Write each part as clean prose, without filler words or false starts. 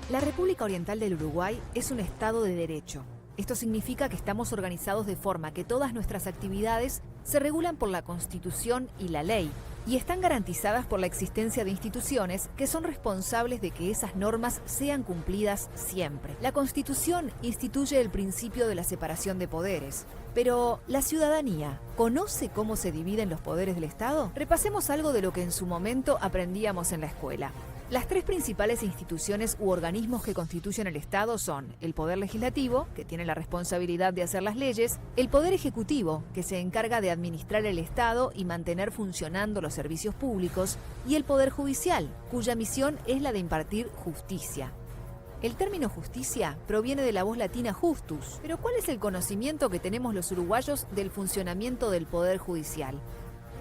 La República Oriental del Uruguay es un Estado de derecho. Esto significa que estamos organizados de forma que todas nuestras actividades se regulan por la Constitución y la ley, y están garantizadas por la existencia de instituciones que son responsables de que esas normas sean cumplidas siempre. La Constitución instituye el principio de la separación de poderes. Pero, ¿la ciudadanía conoce cómo se dividen los poderes del Estado? Repasemos algo de lo que en su momento aprendíamos en la escuela. Las tres principales instituciones u organismos que constituyen el Estado son el Poder Legislativo, que tiene la responsabilidad de hacer las leyes, el Poder Ejecutivo, que se encarga de administrar el Estado y mantener funcionando los servicios públicos, y el Poder Judicial, cuya misión es la de impartir justicia. El término justicia proviene de la voz latina justus, pero ¿cuál es el conocimiento que tenemos los uruguayos del funcionamiento del Poder Judicial?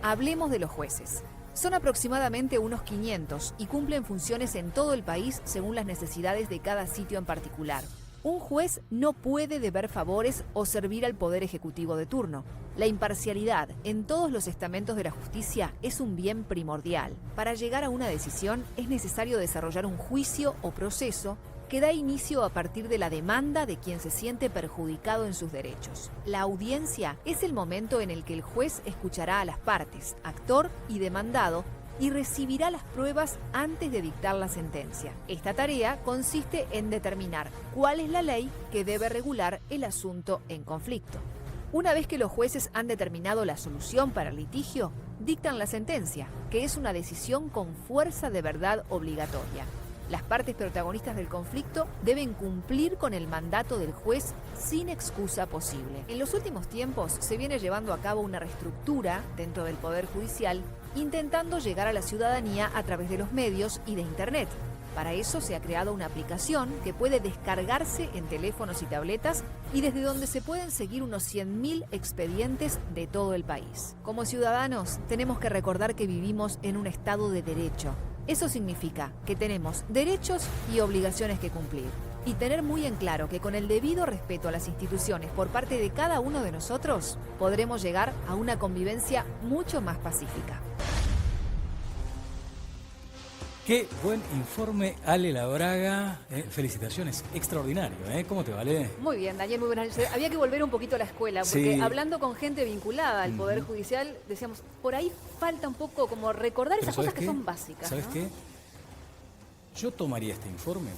Hablemos de los jueces. Son aproximadamente unos 500 y cumplen funciones en todo el país según las necesidades de cada sitio en particular. Un juez no puede deber favores o servir al Poder Ejecutivo de turno. La imparcialidad en todos los estamentos de la justicia es un bien primordial. Para llegar a una decisión es necesario desarrollar un juicio o proceso que da inicio a partir de la demanda de quien se siente perjudicado en sus derechos. La audiencia es el momento en el que el juez escuchará a las partes, actor y demandado, y recibirá las pruebas antes de dictar la sentencia. Esta tarea consiste en determinar cuál es la ley que debe regular el asunto en conflicto. Una vez que los jueces han determinado la solución para el litigio, dictan la sentencia, que es una decisión con fuerza de verdad obligatoria. Las partes protagonistas del conflicto deben cumplir con el mandato del juez sin excusa posible. En los últimos tiempos se viene llevando a cabo una reestructura dentro del Poder Judicial, intentando llegar a la ciudadanía a través de los medios y de Internet. Para eso se ha creado una aplicación que puede descargarse en teléfonos y tabletas y desde donde se pueden seguir unos 100.000 expedientes de todo el país. Como ciudadanos, tenemos que recordar que vivimos en un Estado de derecho. Eso significa que tenemos derechos y obligaciones que cumplir. Y tener muy en claro que con el debido respeto a las instituciones por parte de cada uno de nosotros, podremos llegar a una convivencia mucho más pacífica. Qué buen informe, Ale Labraga. Felicitaciones, extraordinario. ¿Cómo te vale? Muy bien, Daniel, muy buenas noches. Había que volver un poquito a la escuela, porque Sí. hablando con gente vinculada al Poder Judicial, decíamos, por ahí falta un poco como recordar esas cosas que son básicas. ¿Sabes ¿no? qué? Yo tomaría este informe,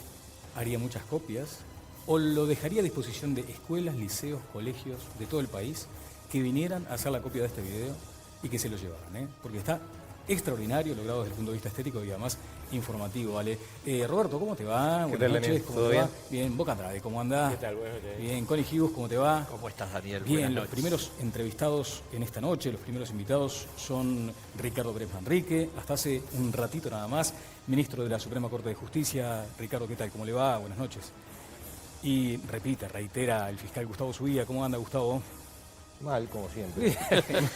haría muchas copias, o lo dejaría a disposición de escuelas, liceos, colegios de todo el país que vinieran a hacer la copia de este video y que se lo llevaran, porque está extraordinario, logrado desde el punto de vista estético y además informativo, ¿vale? Roberto, ¿cómo te va? ¿Qué Buenas tal, noches, Daniel? ¿cómo ¿Todo te va? bien? Bien, Boca Andrade, ¿cómo andás? ¿Qué tal? Buenas noches. Bien, Connie Hughes, ¿cómo te va? ¿Cómo estás, Daniel? Bien, Buenas los noches. primeros entrevistados en esta noche, los primeros invitados son Ricardo Pérez Manrique, hasta hace un ratito nada más, ministro de la Suprema Corte de Justicia. Ricardo, ¿qué tal? ¿Cómo le va? Buenas noches. Y reitera el fiscal Gustavo Zubía. ¿Cómo anda, Gustavo? Mal, como siempre.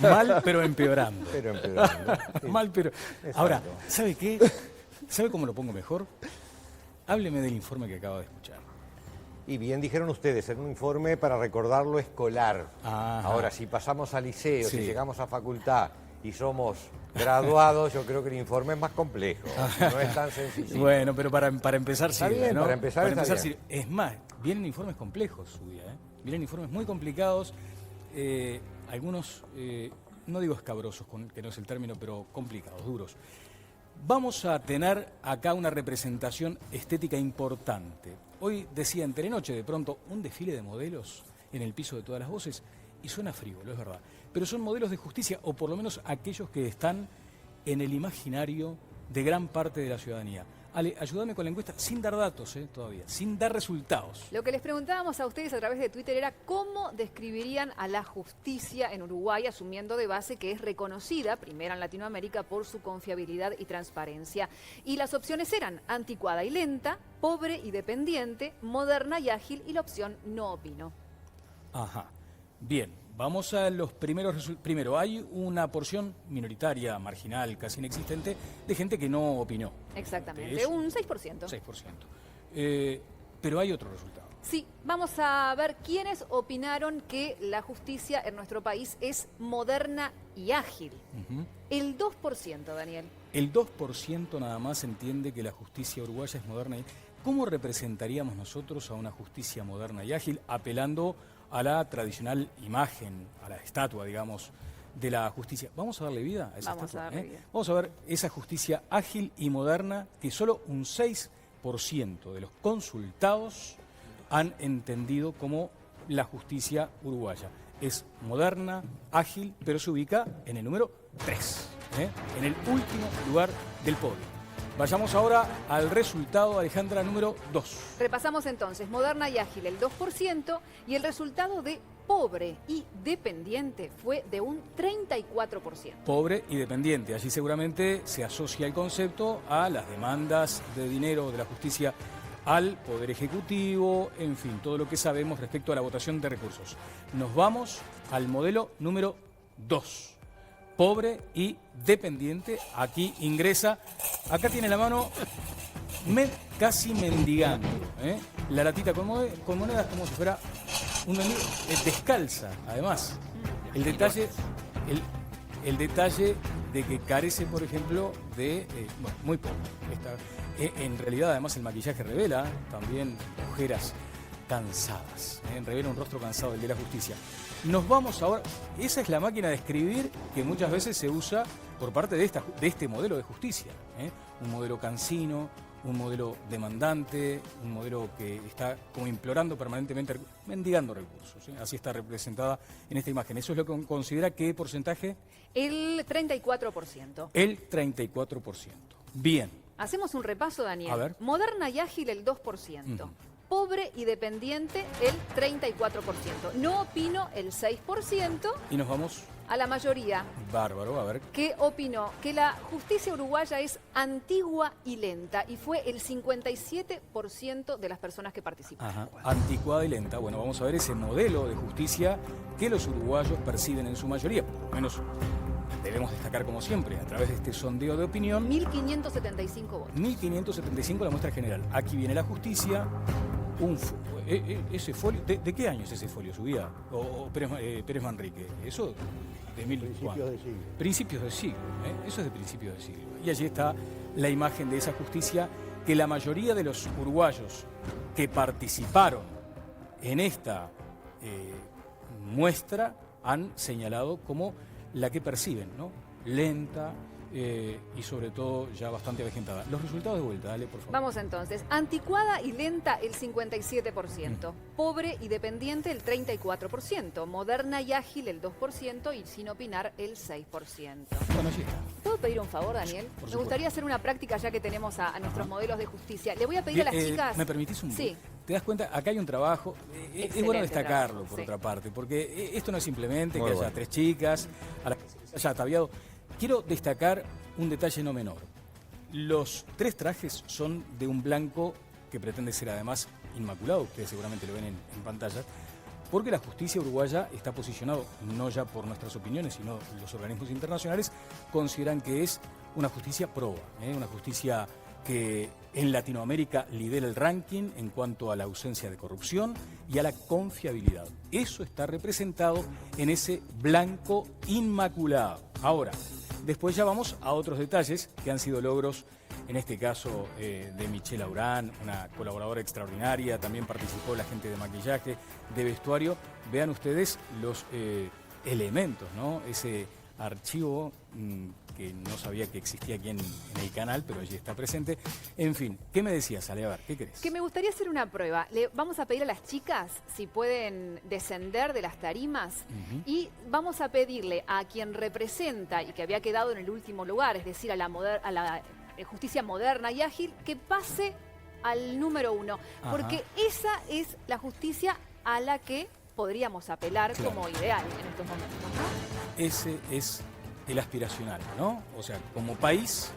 Mal, pero empeorando. Pero empeorando. Sí. Mal, pero... Exacto. Ahora, ¿sabe qué? ¿Sabe cómo lo pongo mejor? Hábleme del informe que acaba de escuchar. Y bien dijeron ustedes, en un informe para recordar lo escolar. Ajá. Ahora, si pasamos a liceo, Sí. si llegamos a facultad y somos graduados, yo creo que el informe es más complejo. No es tan sencillo. Bueno, pero para empezar Está sirve, bien, ¿no? para empezar está bien. sirve. Es más, vienen informes complejos, Zubía, Vienen informes muy complicados, algunos, no digo escabrosos, que no es el término, pero complicados, duros. Vamos a tener acá una representación estética importante. Hoy decía en Telenoche, de pronto, un desfile de modelos en el piso de todas las voces, y suena frívolo, es verdad. Pero son modelos de justicia, o por lo menos aquellos que están en el imaginario de gran parte de la ciudadanía. Ale, ayúdame con la encuesta, sin dar datos todavía, sin dar resultados. Lo que les preguntábamos a ustedes a través de Twitter era cómo describirían a la justicia en Uruguay, asumiendo de base que es reconocida, primera en Latinoamérica, por su confiabilidad y transparencia. Y las opciones eran anticuada y lenta, pobre y dependiente, moderna y ágil, y la opción no opino. Ajá, bien. Vamos a los primeros resultados. Primero, hay una porción minoritaria, marginal, casi inexistente, de gente que no opinó. Exactamente, Eso. un 6%. 6%. Pero hay otro resultado. Sí, vamos a ver quiénes opinaron que la justicia en nuestro país es moderna y ágil. El 2%, Daniel. El 2% nada más entiende que la justicia uruguaya es moderna y ¿cómo representaríamos nosotros a una justicia moderna y ágil apelando a la tradicional imagen, a la estatua, digamos, de la justicia? ¿Vamos a darle vida a esa Vamos estatua? a darle vida. Vamos a ver esa justicia ágil y moderna que solo un 6% de los consultados han entendido como la justicia uruguaya. Es moderna, ágil, pero se ubica en el número 3, en el último lugar del podio. Vayamos ahora al resultado, Alejandra, número 2. Repasamos entonces, moderna y ágil el 2% y el resultado de pobre y dependiente fue de un 34%. Pobre y dependiente. Allí seguramente se asocia el concepto a las demandas de dinero de la justicia al Poder Ejecutivo, en fin, todo lo que sabemos respecto a la votación de recursos. Nos vamos al modelo número 2. Pobre y dependiente. Aquí ingresa, acá tiene la mano casi mendigando, la latita con monedas como si fuera un mendigo, descalza, además. El detalle de que carece, por ejemplo, de muy poco. En realidad, además, el maquillaje revela también ojeras cansadas, revela un rostro cansado, el de la justicia. Nos vamos ahora, esa es la máquina de escribir que muchas veces se usa por parte de este modelo de justicia, un modelo cansino, un modelo demandante, un modelo que está como implorando permanentemente, mendigando recursos, así está representada en esta imagen. ¿Eso es lo que considera qué porcentaje? El 34%. El 34%. Bien. Hacemos un repaso, Daniel. A ver. Moderna y ágil el 2%. Pobre y dependiente el 34%. No opino el 6%. Y nos vamos. A la mayoría. Bárbaro, a ver. Que opinó que la justicia uruguaya es antigua y lenta y fue el 57% de las personas que participaron. Ajá. Anticuada y lenta. Bueno, vamos a ver ese modelo de justicia que los uruguayos perciben en su mayoría. Por lo menos debemos destacar, como siempre, a través de este sondeo de opinión. 1.575 votos. 1.575 la muestra general. Aquí viene la justicia. Ese folio, ¿de qué año es ese folio? ¿Subía? ¿O Pérez Manrique? Eso de Principios de siglo. Principios de siglo, eso es de principios de siglo. Y allí está la imagen de esa justicia que la mayoría de los uruguayos que participaron en esta muestra han señalado como la que perciben, ¿no? Lenta y sobre todo ya bastante avejentada. Los resultados de vuelta, dale, por favor. Vamos entonces. Anticuada y lenta el 57%. Pobre y dependiente el 34%. Moderna y ágil el 2% y sin opinar el 6%. Bueno, allí está. ¿Puedo pedir un favor, Daniel? Me gustaría hacer una práctica ya que tenemos a nuestros modelos de justicia. Le voy a pedir a las chicas... ¿Me permitís un Sí. ¿Te das cuenta? Acá hay un trabajo, es bueno Excelente destacarlo trabajo, por sí. otra parte, porque esto no es simplemente Muy que haya bueno. 3 chicas, a las que se haya ataviado. Quiero destacar un detalle no menor. Los 3 trajes son de un blanco que pretende ser además inmaculado, ustedes seguramente lo ven en pantalla, porque la justicia uruguaya está posicionado, no ya por nuestras opiniones, sino los organismos internacionales, consideran que es una justicia proba, una justicia que en Latinoamérica lidera el ranking en cuanto a la ausencia de corrupción y a la confiabilidad. Eso está representado en ese blanco inmaculado. Ahora, después ya vamos a otros detalles que han sido logros, en este caso de Michelle Aurán, una colaboradora extraordinaria, también participó la gente de maquillaje, de vestuario. Vean ustedes los elementos, ¿no? Ese archivo que no sabía que existía aquí en el canal, pero allí está presente. En fin, ¿qué me decías, Ale? A ver, ¿qué querés? Que me gustaría hacer una prueba. Le vamos a pedir a las chicas si pueden descender de las tarimas y vamos a pedirle a quien representa y que había quedado en el último lugar, es decir, a la justicia moderna y ágil, que pase al número 1, porque esa es la justicia a la que podríamos apelar como ideal en estos momentos, ¿no? Ese es el aspiracional, ¿no? O sea, como país,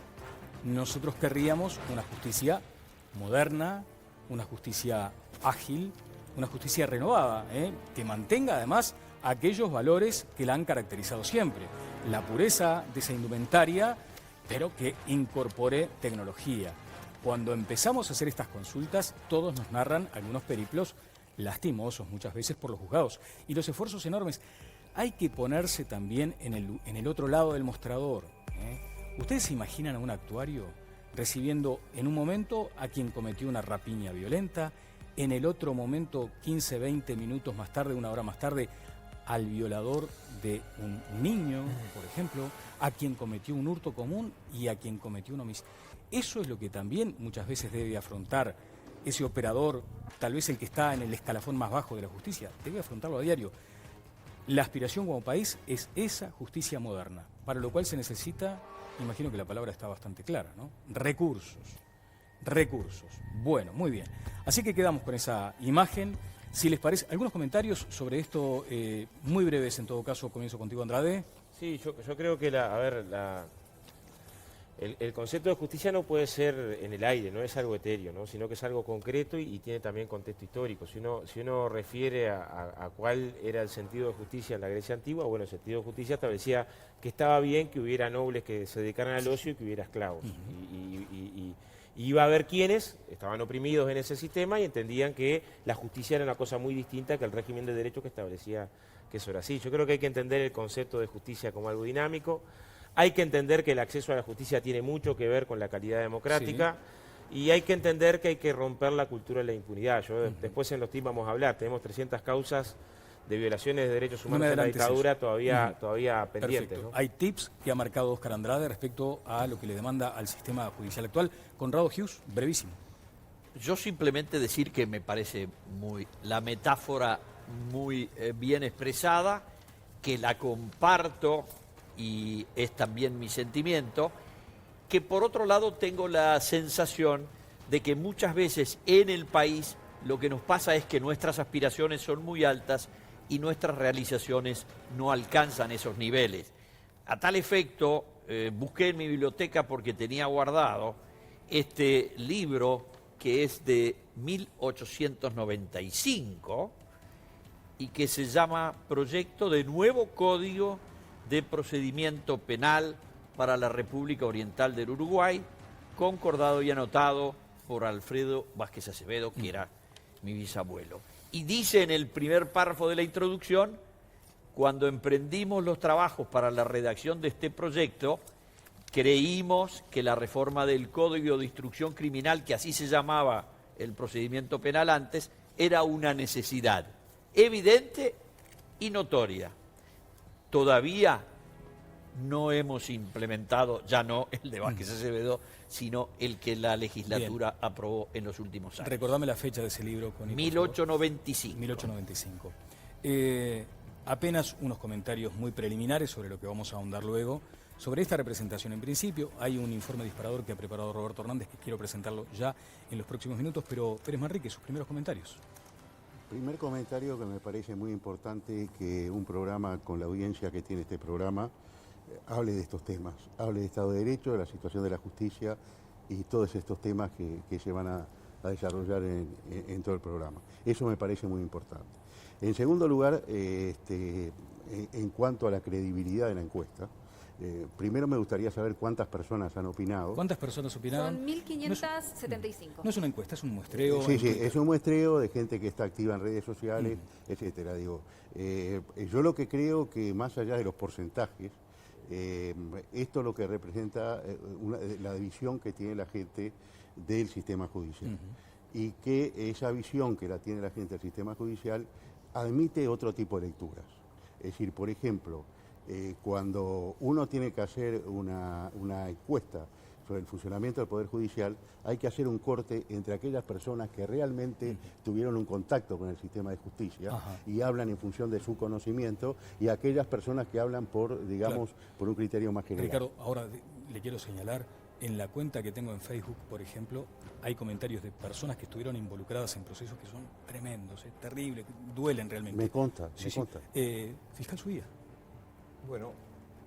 nosotros querríamos una justicia moderna, una justicia ágil, una justicia renovada, que mantenga además aquellos valores que la han caracterizado siempre. La pureza de esa indumentaria, pero que incorpore tecnología. Cuando empezamos a hacer estas consultas, todos nos narran algunos periplos lastimosos muchas veces por los juzgados y los esfuerzos enormes. Hay que ponerse también en el otro lado del mostrador. ¿Ustedes se imaginan a un actuario recibiendo en un momento a quien cometió una rapiña violenta, en el otro momento, 15, 20 minutos más tarde, una hora más tarde, al violador de un niño, por ejemplo, a quien cometió un hurto común y a quien cometió un homicidio. Eso es lo que también muchas veces debe afrontar ese operador, tal vez el que está en el escalafón más bajo de la justicia, debe afrontarlo a diario. La aspiración como país es esa justicia moderna, para lo cual se necesita, imagino que la palabra está bastante clara, ¿no? Recursos. Bueno, muy bien. Así que quedamos con esa imagen. Si les parece, algunos comentarios sobre esto, muy breves en todo caso. Comienzo contigo, Andrade. Sí, yo creo que el concepto de justicia no puede ser en el aire, no es algo etéreo, ¿no? Sino que es algo concreto y tiene también contexto histórico. Si uno refiere a cuál era el sentido de justicia en la Grecia antigua, bueno, el sentido de justicia establecía que estaba bien que hubiera nobles que se dedicaran al ocio y que hubiera esclavos. Y iba a haber quienes estaban oprimidos en ese sistema y entendían que la justicia era una cosa muy distinta que el régimen de derecho que establecía que eso era así. Yo creo que hay que entender el concepto de justicia como algo dinámico. Hay que entender que el acceso a la justicia tiene mucho que ver con la calidad democrática y hay que entender que hay que romper la cultura de la impunidad. Después en los tips vamos a hablar, tenemos 300 causas de violaciones de derechos humanos en la dictadura todavía pendientes, ¿no? Hay tips que ha marcado Óscar Andrade respecto a lo que le demanda al sistema judicial actual. Conrado Hughes, brevísimo. Yo simplemente decir que me parece la metáfora muy bien expresada, que la comparto y es también mi sentimiento, que por otro lado tengo la sensación de que muchas veces en el país lo que nos pasa es que nuestras aspiraciones son muy altas y nuestras realizaciones no alcanzan esos niveles. A tal efecto, busqué en mi biblioteca porque tenía guardado este libro que es de 1895 y que se llama Proyecto de Nuevo Código de Procedimiento Penal para la República Oriental del Uruguay, concordado y anotado por Alfredo Vázquez Acevedo, que era mi bisabuelo. Y dice en el primer párrafo de la introducción, cuando emprendimos los trabajos para la redacción de este proyecto, creímos que la reforma del Código de Instrucción Criminal, que así se llamaba el procedimiento penal antes, era una necesidad evidente y notoria. Todavía no hemos implementado, ya no el de Vázquez Acevedo, sino el que la legislatura aprobó en los últimos años. Recordame la fecha de ese libro. Connie, 1895. 1895. Apenas unos comentarios muy preliminares sobre lo que vamos a ahondar luego. Sobre esta representación, en principio, hay un informe disparador que ha preparado Roberto Hernández, que quiero presentarlo ya en los próximos minutos, pero Pérez Manrique, sus primeros comentarios. Primer comentario que me parece muy importante que un programa con la audiencia que tiene este programa hable de estos temas, hable de Estado de Derecho, de la situación de la justicia y todos estos temas que se van a desarrollar en todo el programa. Eso me parece muy importante. En segundo lugar, en cuanto a la credibilidad de la encuesta, primero me gustaría saber cuántas personas han opinado. ¿Cuántas personas opinaron? Son 1.575. No es una encuesta, es un muestreo. Sí, es un muestreo de gente que está activa en redes sociales, etcétera. Digo, yo lo que creo que más allá de los porcentajes, esto lo que representa la visión que tiene la gente del sistema judicial. Y que esa visión que la tiene la gente del sistema judicial admite otro tipo de lecturas. Es decir, por ejemplo, cuando uno tiene que hacer una encuesta sobre el funcionamiento del Poder Judicial, hay que hacer un corte entre aquellas personas que realmente tuvieron un contacto con el sistema de justicia y hablan en función de su conocimiento y aquellas personas que hablan por, digamos, por un criterio más general. Ricardo, ahora le quiero señalar, en la cuenta que tengo en Facebook, por ejemplo, hay comentarios de personas que estuvieron involucradas en procesos que son tremendos, terribles, duelen realmente. Me consta, sí, me consta. Fiscal Subía. Bueno,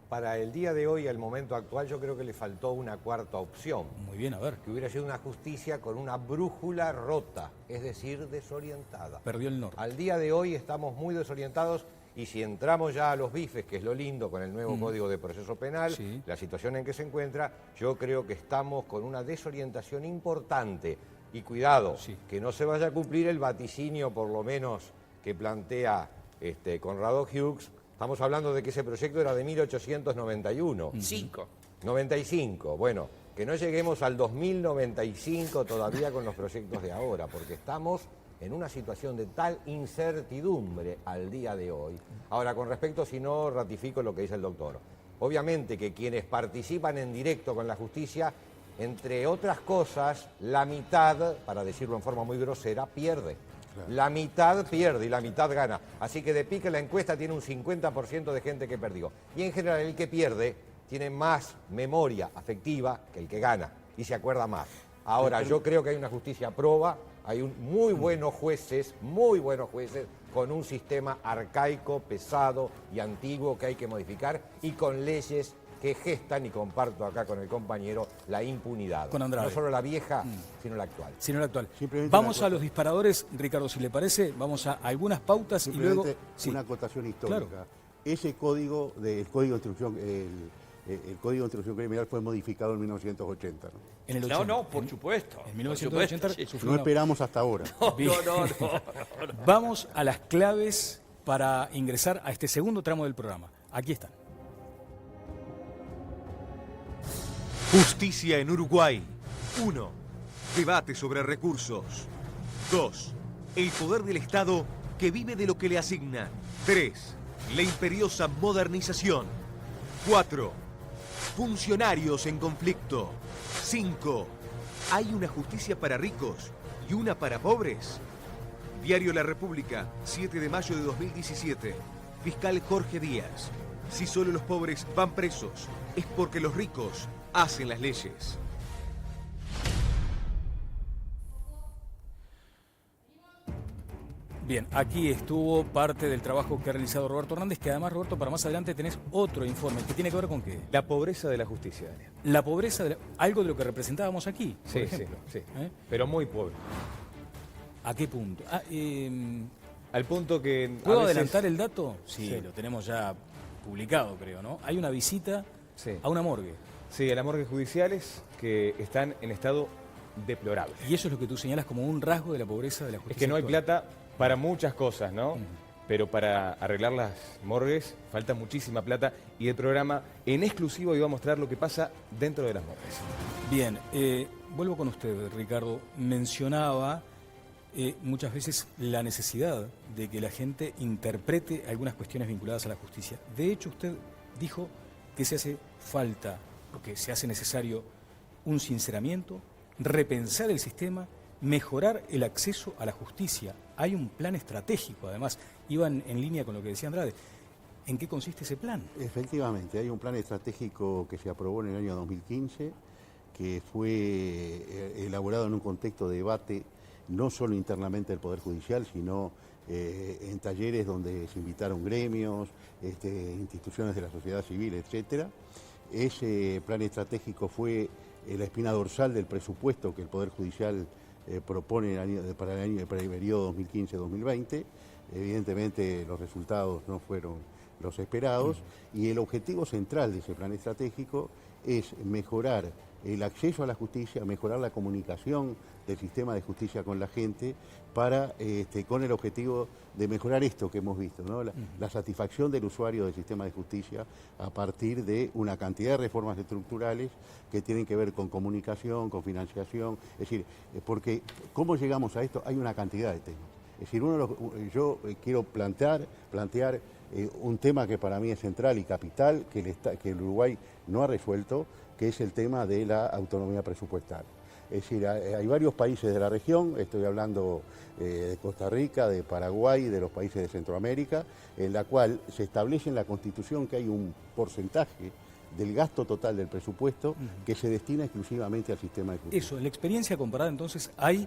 para el día de hoy, al momento actual, yo creo que le faltó una cuarta opción. Muy bien, a ver. Que hubiera sido una justicia con una brújula rota, es decir, desorientada. Perdió el norte. Al día de hoy estamos muy desorientados y si entramos ya a los bifes, que es lo lindo con el nuevo Código de Proceso Penal, la situación en que se encuentra, yo creo que estamos con una desorientación importante. Y cuidado, que no se vaya a cumplir el vaticinio, por lo menos, que plantea Conrado Hughes. Estamos hablando de que ese proyecto era de 1891. 95. 95, bueno, que no lleguemos al 2095 todavía con los proyectos de ahora, porque estamos en una situación de tal incertidumbre al día de hoy. Ahora, con respecto, si no ratifico lo que dice el doctor, obviamente que quienes participan en directo con la justicia, entre otras cosas, la mitad, para decirlo en forma muy grosera, pierde. Claro. La mitad pierde y la mitad gana. Así que de pique la encuesta tiene un 50% de gente que perdió. Y en general el que pierde tiene más memoria afectiva que el que gana y se acuerda más. Ahora, yo creo que hay una justicia proba, hay muy buenos jueces con un sistema arcaico, pesado y antiguo que hay que modificar y con leyes que gestan, y comparto acá con el compañero, la impunidad. Con Andrade. No solo la vieja, sino la actual. Sino la actual. Vamos a los disparadores, Ricardo, si le parece, vamos a algunas pautas y luego... Sí. Una acotación histórica. Claro. Ese código, el Código de Instrucción, el Código de Instrucción Criminal fue modificado en 1980, ¿no? En el 80. No, por supuesto. En 1980 No esperamos hasta ahora. No. Vamos a las claves para ingresar a este segundo tramo del programa. Aquí están. Justicia en Uruguay. 1. Debate sobre recursos. 2. El poder del Estado que vive de lo que le asignan. 3. La imperiosa modernización. 4. Funcionarios en conflicto. 5. ¿Hay una justicia para ricos y una para pobres? Diario La República, 7 de mayo de 2017. Fiscal Jorge Díaz. Si solo los pobres van presos, es porque los ricos hacen las leyes. Bien, aquí estuvo parte del trabajo que ha realizado Roberto Hernández, que además, Roberto, para más adelante tenés otro informe que tiene que ver con qué. La pobreza de la justicia, Daniel. La pobreza, algo de lo que representábamos aquí, por Sí, ejemplo. sí. Pero muy pobre. ¿A qué punto? Al punto que... ¿Puedo a veces- adelantar el dato? Sí, lo tenemos ya publicado, creo, ¿no? Hay una visita a una morgue. Sí, a las morgues judiciales que están en estado deplorable. Y eso es lo que tú señalas como un rasgo de la pobreza de la justicia. Es que no hay actual. plata para muchas cosas, ¿no? Pero para arreglar las morgues falta muchísima plata y el programa en exclusivo iba a mostrar lo que pasa dentro de las morgues. Bien, vuelvo con usted, Ricardo. Mencionaba muchas veces la necesidad de que la gente interprete algunas cuestiones vinculadas a la justicia. De hecho, usted dijo que se hace falta, o que se hace necesario un sinceramiento, repensar el sistema, mejorar el acceso a la justicia. Hay un plan estratégico, además, iban en línea con lo que decía Andrade. ¿En qué consiste ese plan? Efectivamente, hay un plan estratégico que se aprobó en el año 2015, que fue elaborado en un contexto de debate, no solo internamente del Poder Judicial, sino en talleres donde se invitaron gremios, instituciones de la sociedad civil, etcétera. Ese plan estratégico fue la espina dorsal del presupuesto que el Poder Judicial propone para el periodo 2015-2020. Evidentemente los resultados no fueron los esperados y el objetivo central de ese plan estratégico es mejorar el acceso a la justicia, mejorar la comunicación del sistema de justicia con la gente con el objetivo de mejorar esto que hemos visto, ¿no? La satisfacción del usuario del sistema de justicia a partir de una cantidad de reformas estructurales que tienen que ver con comunicación, con financiación, es decir, porque ¿cómo llegamos a esto? Hay una cantidad de temas. Es decir, yo quiero plantear un tema que para mí es central y capital, que el Uruguay no ha resuelto, que es el tema de la autonomía presupuestal. Es decir, hay varios países de la región, estoy hablando de Costa Rica, de Paraguay, de los países de Centroamérica, en la cual se establece en la Constitución que hay un porcentaje del gasto total del presupuesto que se destina exclusivamente al sistema de justicia. Eso, en la experiencia comparada, entonces, hay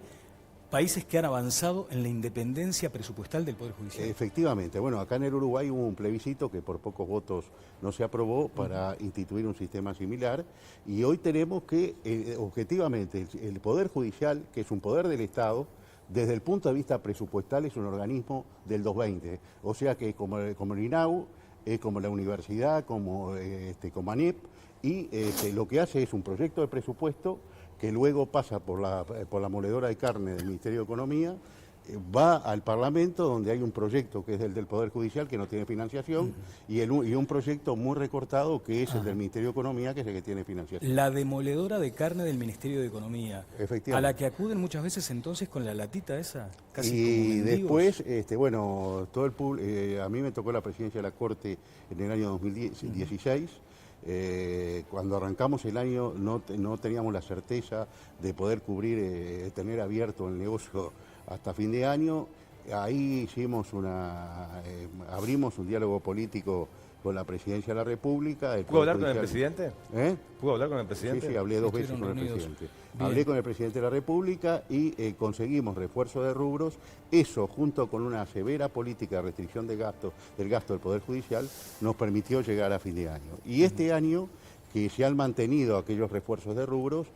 países que han avanzado en la independencia presupuestal del Poder Judicial. Efectivamente. Bueno, acá en el Uruguay hubo un plebiscito que por pocos votos no se aprobó para instituir un sistema similar y hoy tenemos que, objetivamente, el Poder Judicial, que es un poder del Estado, desde el punto de vista presupuestal es un organismo del 220. O sea que como el INAU, como la universidad, como ANIEP, y lo que hace es un proyecto de presupuesto que luego pasa por la moledora de carne del Ministerio de Economía, va al Parlamento, donde hay un proyecto que es el del Poder Judicial, que no tiene financiación, y un proyecto muy recortado, que es el del Ministerio de Economía, que es el que tiene financiación. La demoledora de carne del Ministerio de Economía, Efectivamente. a la que acuden muchas veces entonces con la latita esa, casi Y como mendigos. después, bueno, todo el a mí me tocó la presidencia de la Corte en el año 2016. Cuando arrancamos el año no teníamos la certeza de poder cubrir, tener abierto el negocio hasta fin de año. Ahí hicimos abrimos un diálogo político con la Presidencia de la República. ¿Pudo hablar con el presidente? ¿Pudo hablar con el presidente? Sí, hablé 2 veces con el presidente. Hablé con el presidente de la República y conseguimos refuerzo de rubros. Eso, junto con una severa política de restricción del gasto del Poder Judicial, nos permitió llegar a fin de año. Y este año, que se han mantenido aquellos refuerzos de rubros,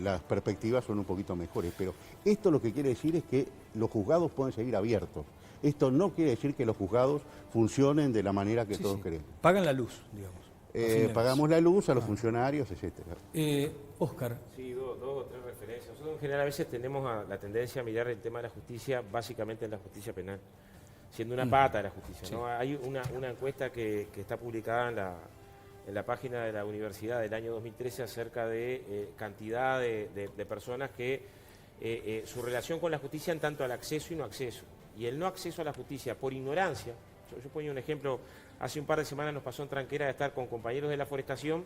las perspectivas son un poquito mejores. Pero esto lo que quiere decir es que los juzgados pueden seguir abiertos. Esto no quiere decir que los juzgados funcionen de la manera que todos queremos. Pagan la luz, digamos. Pagamos la luz a los funcionarios, etcétera. Oscar. Sí, dos o tres referencias. Nosotros en general a veces tenemos la tendencia a mirar el tema de la justicia básicamente en la justicia penal, siendo una pata de la justicia. Sí. ¿No? Hay una encuesta que está publicada en la página de la universidad del año 2013 acerca de cantidad de personas que su relación con la justicia en tanto al acceso y no acceso. Y el no acceso a la justicia por ignorancia. Yo pongo un ejemplo, hace un par de semanas nos pasó en Tranquera de estar con compañeros de la forestación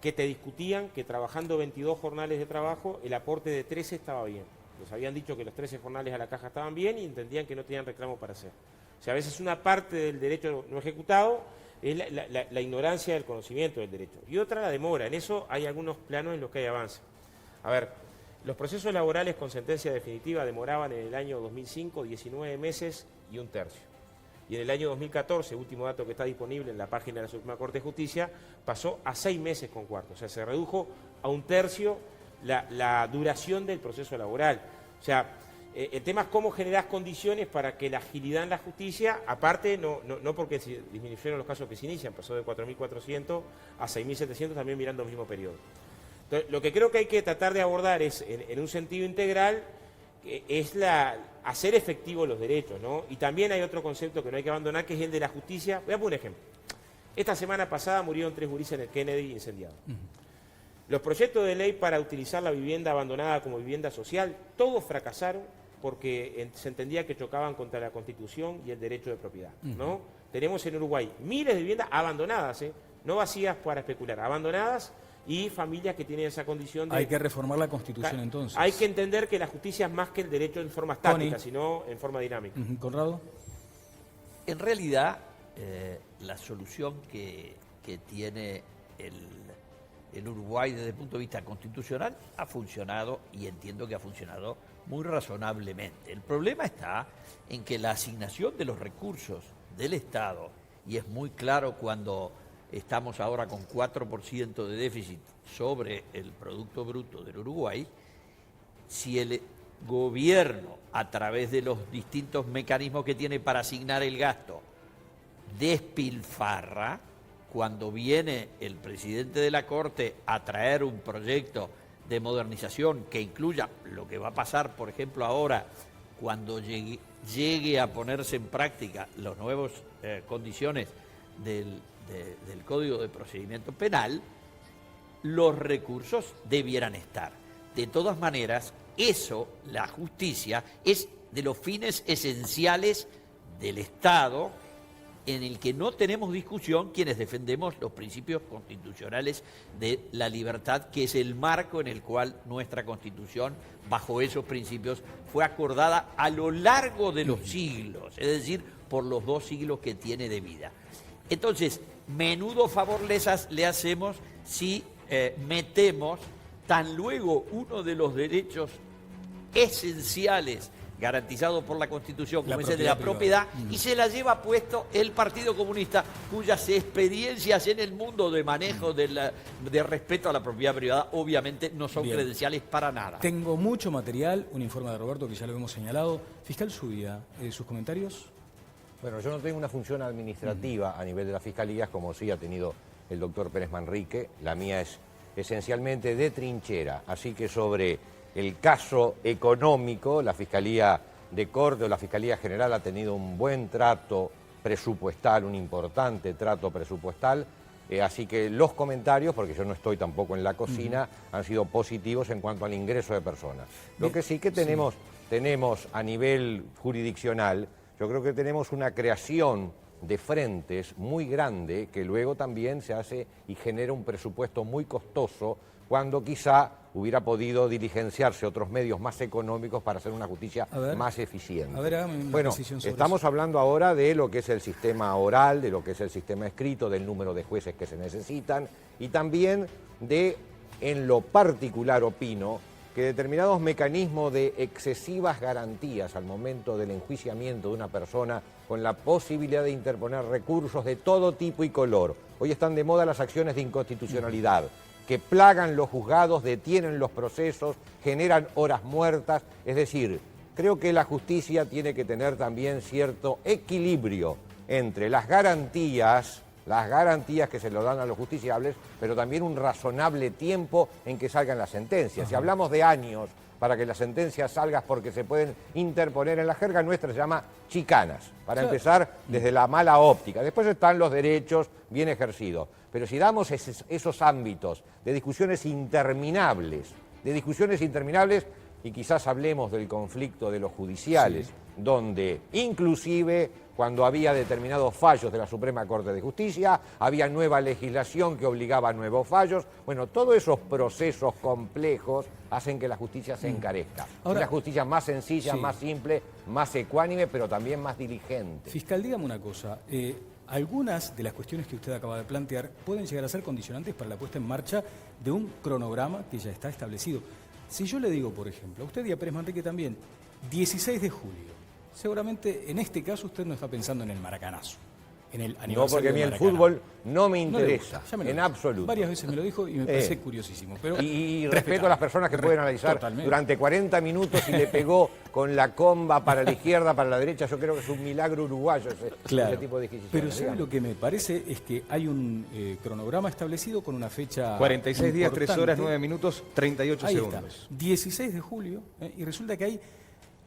que te discutían que trabajando 22 jornales de trabajo, el aporte de 13 estaba bien. Les habían dicho que los 13 jornales a la caja estaban bien y entendían que no tenían reclamo para hacer. O sea, a veces una parte del derecho no ejecutado es la ignorancia del conocimiento del derecho. Y otra, la demora. En eso hay algunos planos en los que hay avance. A ver, los procesos laborales con sentencia definitiva demoraban en el año 2005 19 meses y 1/3. Y en el año 2014, último dato que está disponible en la página de la Suprema Corte de Justicia, pasó a 6 meses con cuarto. O sea, se redujo a 1/3 la duración del proceso laboral. O sea, el tema es cómo generás condiciones para que la agilidad en la justicia, aparte, no porque disminuyeron los casos que se inician, pasó de 4.400 a 6.700 también mirando el mismo periodo. Entonces, lo que creo que hay que tratar de abordar es, en un sentido integral, es hacer efectivos los derechos, ¿no? Y también hay otro concepto que no hay que abandonar, que es el de la justicia. Voy a poner un ejemplo. Esta semana pasada murieron 3 gurises en el Kennedy incendiados. Los proyectos de ley para utilizar la vivienda abandonada como vivienda social, todos fracasaron porque se entendía que chocaban contra la Constitución y el derecho de propiedad, ¿no? Tenemos en Uruguay miles de viviendas abandonadas, no vacías para especular, abandonadas, y familias que tienen esa condición de... Hay que reformar la Constitución entonces. Hay que entender que la justicia es más que el derecho en forma estática, sino en forma dinámica. Conrado. En realidad, la solución que tiene el Uruguay desde el punto de vista constitucional ha funcionado, y entiendo que ha funcionado muy razonablemente. El problema está en que la asignación de los recursos del Estado, y es muy claro cuando estamos ahora con 4% de déficit sobre el Producto Bruto del Uruguay, si el gobierno, a través de los distintos mecanismos que tiene para asignar el gasto, despilfarra, cuando viene el presidente de la Corte a traer un proyecto de modernización que incluya lo que va a pasar, por ejemplo, ahora, cuando llegue a ponerse en práctica las nuevas condiciones del Código de Procedimiento Penal, los recursos debieran estar. De todas maneras, eso, la justicia, es de los fines esenciales del Estado, en el que no tenemos discusión quienes defendemos los principios constitucionales de la libertad, que es el marco en el cual nuestra Constitución, bajo esos principios, fue acordada a lo largo de los siglos, es decir, por los 2 siglos que tiene de vida. Entonces, menudo favor le hacemos si metemos, tan luego uno de los derechos esenciales garantizado por la Constitución, como es el de la propiedad, y se la lleva puesto el Partido Comunista, cuyas experiencias en el mundo de manejo de respeto a la propiedad privada obviamente no son credenciales para nada. Tengo mucho material, un informe de Roberto que ya lo hemos señalado. Fiscal Zubia, ¿sus comentarios? Bueno, yo no tengo una función administrativa a nivel de las fiscalías, como sí ha tenido el doctor Pérez Manrique. La mía es esencialmente de trinchera, así que sobre el caso económico, la Fiscalía de Corte o la Fiscalía General ha tenido un buen trato presupuestal, un importante trato presupuestal, así que los comentarios, porque yo no estoy tampoco en la cocina, han sido positivos en cuanto al ingreso de personas. Lo que sí que tenemos a nivel jurisdiccional, yo creo que tenemos una creación de frentes muy grande que luego también se hace y genera un presupuesto muy costoso cuando quizá hubiera podido diligenciarse otros medios más económicos para hacer una justicia más eficiente. Bueno, estamos hablando ahora de lo que es el sistema oral, de lo que es el sistema escrito, del número de jueces que se necesitan y también de, en lo particular opino, que determinados mecanismos de excesivas garantías al momento del enjuiciamiento de una persona con la posibilidad de interponer recursos de todo tipo y color. Hoy están de moda las acciones de inconstitucionalidad, que plagan los juzgados, detienen los procesos, generan horas muertas. Es decir, creo que la justicia tiene que tener también cierto equilibrio entre las garantías que se lo dan a los justiciables, pero también un razonable tiempo en que salgan las sentencias. Si hablamos de años para que las sentencias salgan porque se pueden interponer en la jerga nuestra, se llama chicanas, para empezar desde la mala óptica. Después están los derechos bien ejercidos. Pero si damos esos ámbitos de discusiones interminables, y quizás hablemos del conflicto de los judiciales, donde inclusive cuando había determinados fallos de la Suprema Corte de Justicia, había nueva legislación que obligaba a nuevos fallos. Bueno, todos esos procesos complejos hacen que la justicia se encarezca. Una justicia más sencilla, más simple, más ecuánime, pero también más diligente. Fiscal, dígame una cosa. Algunas de las cuestiones que usted acaba de plantear pueden llegar a ser condicionantes para la puesta en marcha de un cronograma que ya está establecido. Si yo le digo, por ejemplo, a usted y a Pérez Manrique también, 16 de julio, seguramente en este caso usted no está pensando en el maracanazo, en el aniversario. No, porque a mí el fútbol no me interesa, en absoluto. Varias veces me lo dijo y me parece curiosísimo. Pero y respeto a las personas que pueden analizar durante 40 minutos si le pegó con la comba para la izquierda, para la derecha. Yo creo que es un milagro uruguayo ese tipo de disquisiciones. Pero ¿sabe lo que me parece? Es que hay un cronograma establecido con una fecha 46 días, 3 horas, 9 minutos, 38 segundos. Está, 16 de julio, y resulta que hay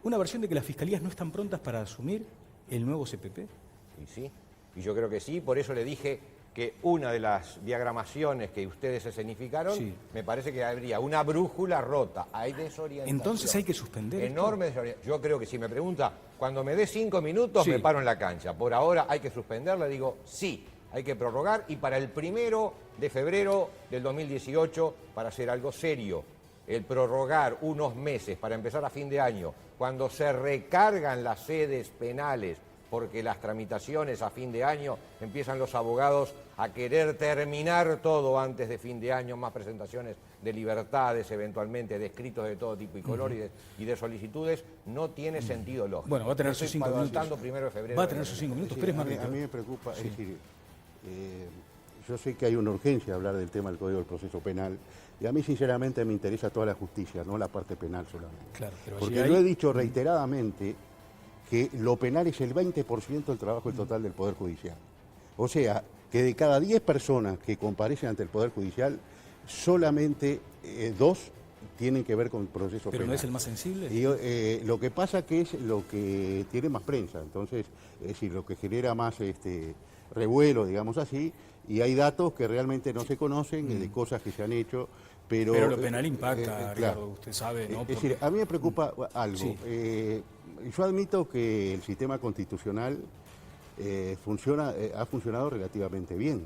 una versión de que las fiscalías no están prontas para asumir el nuevo CPP. Y sí, y yo creo que sí, por eso le dije que una de las diagramaciones que ustedes escenificaron, me parece que habría una brújula rota, hay desorientación. Entonces hay que suspender. Enorme desorientación. Yo creo que si me pregunta, cuando me dé 5 minutos me paro en la cancha. Por ahora hay que suspenderla, digo sí, hay que prorrogar y para el 1 de febrero del 2018, para hacer algo serio, el prorrogar unos meses para empezar a fin de año, cuando se recargan las sedes penales, porque las tramitaciones a fin de año empiezan los abogados a querer terminar todo antes de fin de año, más presentaciones de libertades, eventualmente de escritos de todo tipo y color y de solicitudes, no tiene sentido lógico. Bueno, va a tener sus 5 minutos. 1 de febrero. Va a tener sus 5 minutos. Sí, a mí me preocupa, es decir, yo sé que hay una urgencia de hablar del tema del Código del Proceso Penal, y a mí sinceramente me interesa toda la justicia, no la parte penal solamente. Claro, pero porque lo he dicho reiteradamente que lo penal es el 20% del trabajo total del Poder Judicial. O sea, que de cada 10 personas que comparecen ante el Poder Judicial, solamente 2 tienen que ver con el proceso penal. ¿Pero no es el más sensible? Y, lo que pasa que es lo que tiene más prensa, entonces, es decir, lo que genera más revuelo, digamos así, y hay datos que realmente no se conocen, de cosas que se han hecho, pero lo penal impacta, Ricardo, usted sabe, ¿no? Es decir, a mí me preocupa algo. Sí. Yo admito que el sistema constitucional ha funcionado relativamente bien,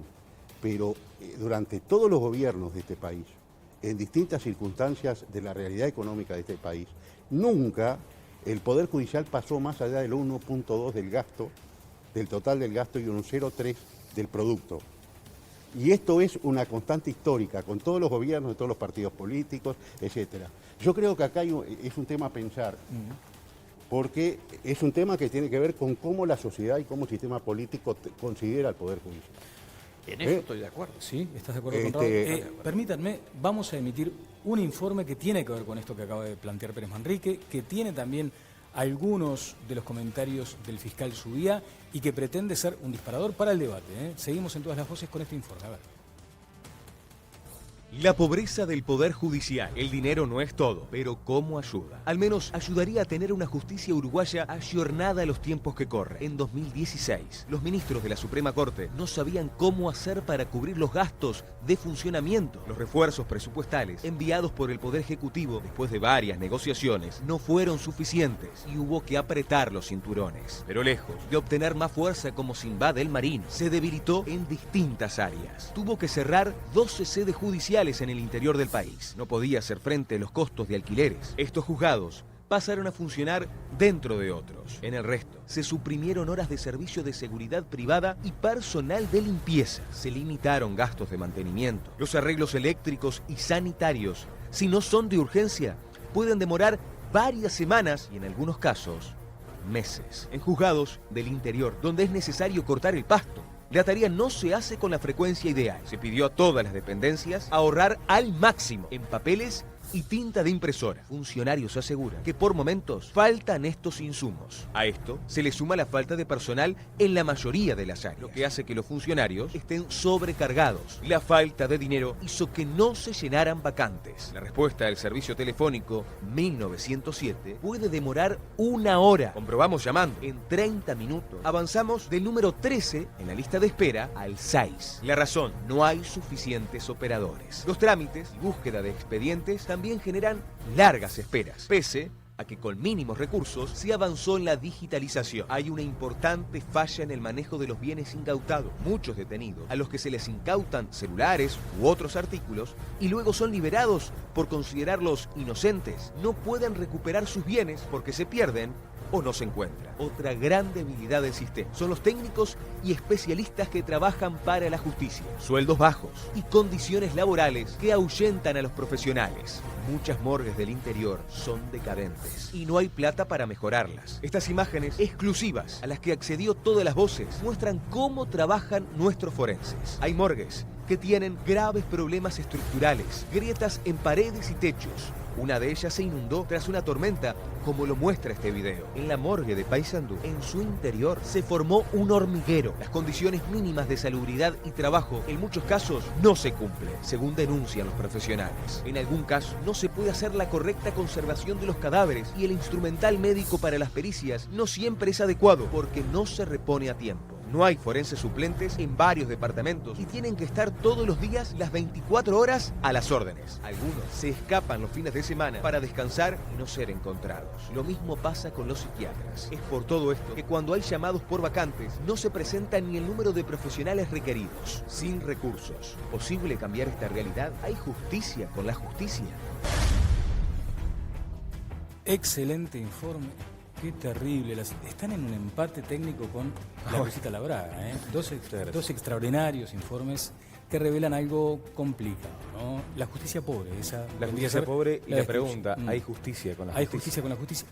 pero durante todos los gobiernos de este país, en distintas circunstancias de la realidad económica de este país, nunca el Poder Judicial pasó más allá del 1.2 del gasto, del total del gasto, y un 0.3 del producto. Y esto es una constante histórica con todos los gobiernos de todos los partidos políticos, etcétera. Yo creo que acá es un tema a pensar, porque es un tema que tiene que ver con cómo la sociedad y cómo el sistema político considera al Poder Judicial. En eso estoy de acuerdo. Sí, ¿estás de acuerdo con Raúl? Permítanme, vamos a emitir un informe que tiene que ver con esto que acaba de plantear Pérez Manrique, que tiene también algunos de los comentarios del fiscal Zubía y que pretende ser un disparador para el debate. Seguimos en Todas las Voces con este informe. A ver. La pobreza del Poder Judicial. El dinero no es todo, pero ¿cómo ayuda? Al menos ayudaría a tener una justicia uruguaya ayornada a los tiempos que corren. En 2016, los ministros de la Suprema Corte no sabían cómo hacer para cubrir los gastos de funcionamiento. Los refuerzos presupuestales enviados por el Poder Ejecutivo después de varias negociaciones no fueron suficientes y hubo que apretar los cinturones. Pero lejos de obtener más fuerza como Sinbad el Marino, se debilitó en distintas áreas. Tuvo que cerrar 12 sedes judiciales en el interior del país. No podía hacer frente a los costos de alquileres. Estos juzgados pasaron a funcionar dentro de otros. En el resto, se suprimieron horas de servicio de seguridad privada y personal de limpieza. Se limitaron gastos de mantenimiento. Los arreglos eléctricos y sanitarios, si no son de urgencia, pueden demorar varias semanas y en algunos casos, meses. En juzgados del interior, donde es necesario cortar el pasto, la tarea no se hace con la frecuencia ideal. Se pidió a todas las dependencias ahorrar al máximo en papeles y tinta de impresora. Funcionarios aseguran que por momentos faltan estos insumos. A esto se le suma la falta de personal en la mayoría de las áreas, lo que hace que los funcionarios estén sobrecargados. La falta de dinero hizo que no se llenaran vacantes. La respuesta del servicio telefónico 1907 puede demorar 1 hora. Comprobamos llamando. En 30 minutos avanzamos del número 13 en la lista de espera al 6. La razón: no hay suficientes operadores. Los trámites y búsqueda de expedientes también generan largas esperas, pese a que con mínimos recursos se avanzó en la digitalización. Hay una importante falla en el manejo de los bienes incautados. Muchos detenidos, a los que se les incautan celulares u otros artículos y luego son liberados por considerarlos inocentes, no pueden recuperar sus bienes porque se pierden o no se encuentra. Otra gran debilidad del sistema son los técnicos y especialistas que trabajan para la justicia. Sueldos bajos y condiciones laborales que ahuyentan a los profesionales. Muchas morgues del interior son decadentes y no hay plata para mejorarlas. Estas imágenes exclusivas a las que accedió Todas las Voces muestran cómo trabajan nuestros forenses. Hay morgues que tienen graves problemas estructurales, grietas en paredes y techos. Una de ellas se inundó tras una tormenta, como lo muestra este video. En la morgue de Paysandú, en su interior, se formó un hormiguero. Las condiciones mínimas de salubridad y trabajo, en muchos casos, no se cumplen, según denuncian los profesionales. En algún caso, no se puede hacer la correcta conservación de los cadáveres y el instrumental médico para las pericias no siempre es adecuado porque no se repone a tiempo. No hay forenses suplentes en varios departamentos y tienen que estar todos los días las 24 horas a las órdenes. Algunos se escapan los fines de semana para descansar y no ser encontrados. Lo mismo pasa con los psiquiatras. Es por todo esto que cuando hay llamados por vacantes no se presenta ni el número de profesionales requeridos. Sin recursos, ¿posible cambiar esta realidad? ¿Hay justicia con la justicia? Excelente informe. Qué terrible. Están en un empate técnico con la Rosita Labraga. Dos extraordinarios informes que revelan algo complicado, ¿no? La justicia pobre. La justicia pobre y la pregunta, ¿hay justicia con la justicia? ¿Hay justicia con la justicia?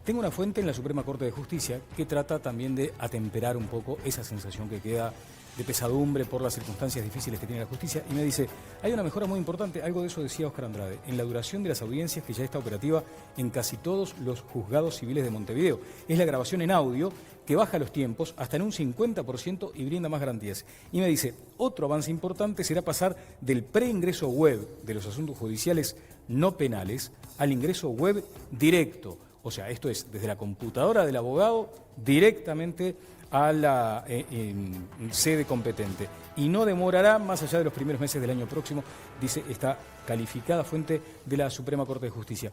Tengo una fuente en la Suprema Corte de Justicia que trata también de atemperar un poco esa sensación que queda de pesadumbre por las circunstancias difíciles que tiene la justicia, y me dice, hay una mejora muy importante, algo de eso decía Óscar Andrade, en la duración de las audiencias que ya está operativa en casi todos los juzgados civiles de Montevideo. Es la grabación en audio que baja los tiempos hasta en un 50% y brinda más garantías. Y me dice, otro avance importante será pasar del preingreso web de los asuntos judiciales no penales al ingreso web directo. O sea, esto es desde la computadora del abogado directamente a la sede competente. Y no demorará más allá de los primeros meses del año próximo, dice esta calificada fuente de la Suprema Corte de Justicia.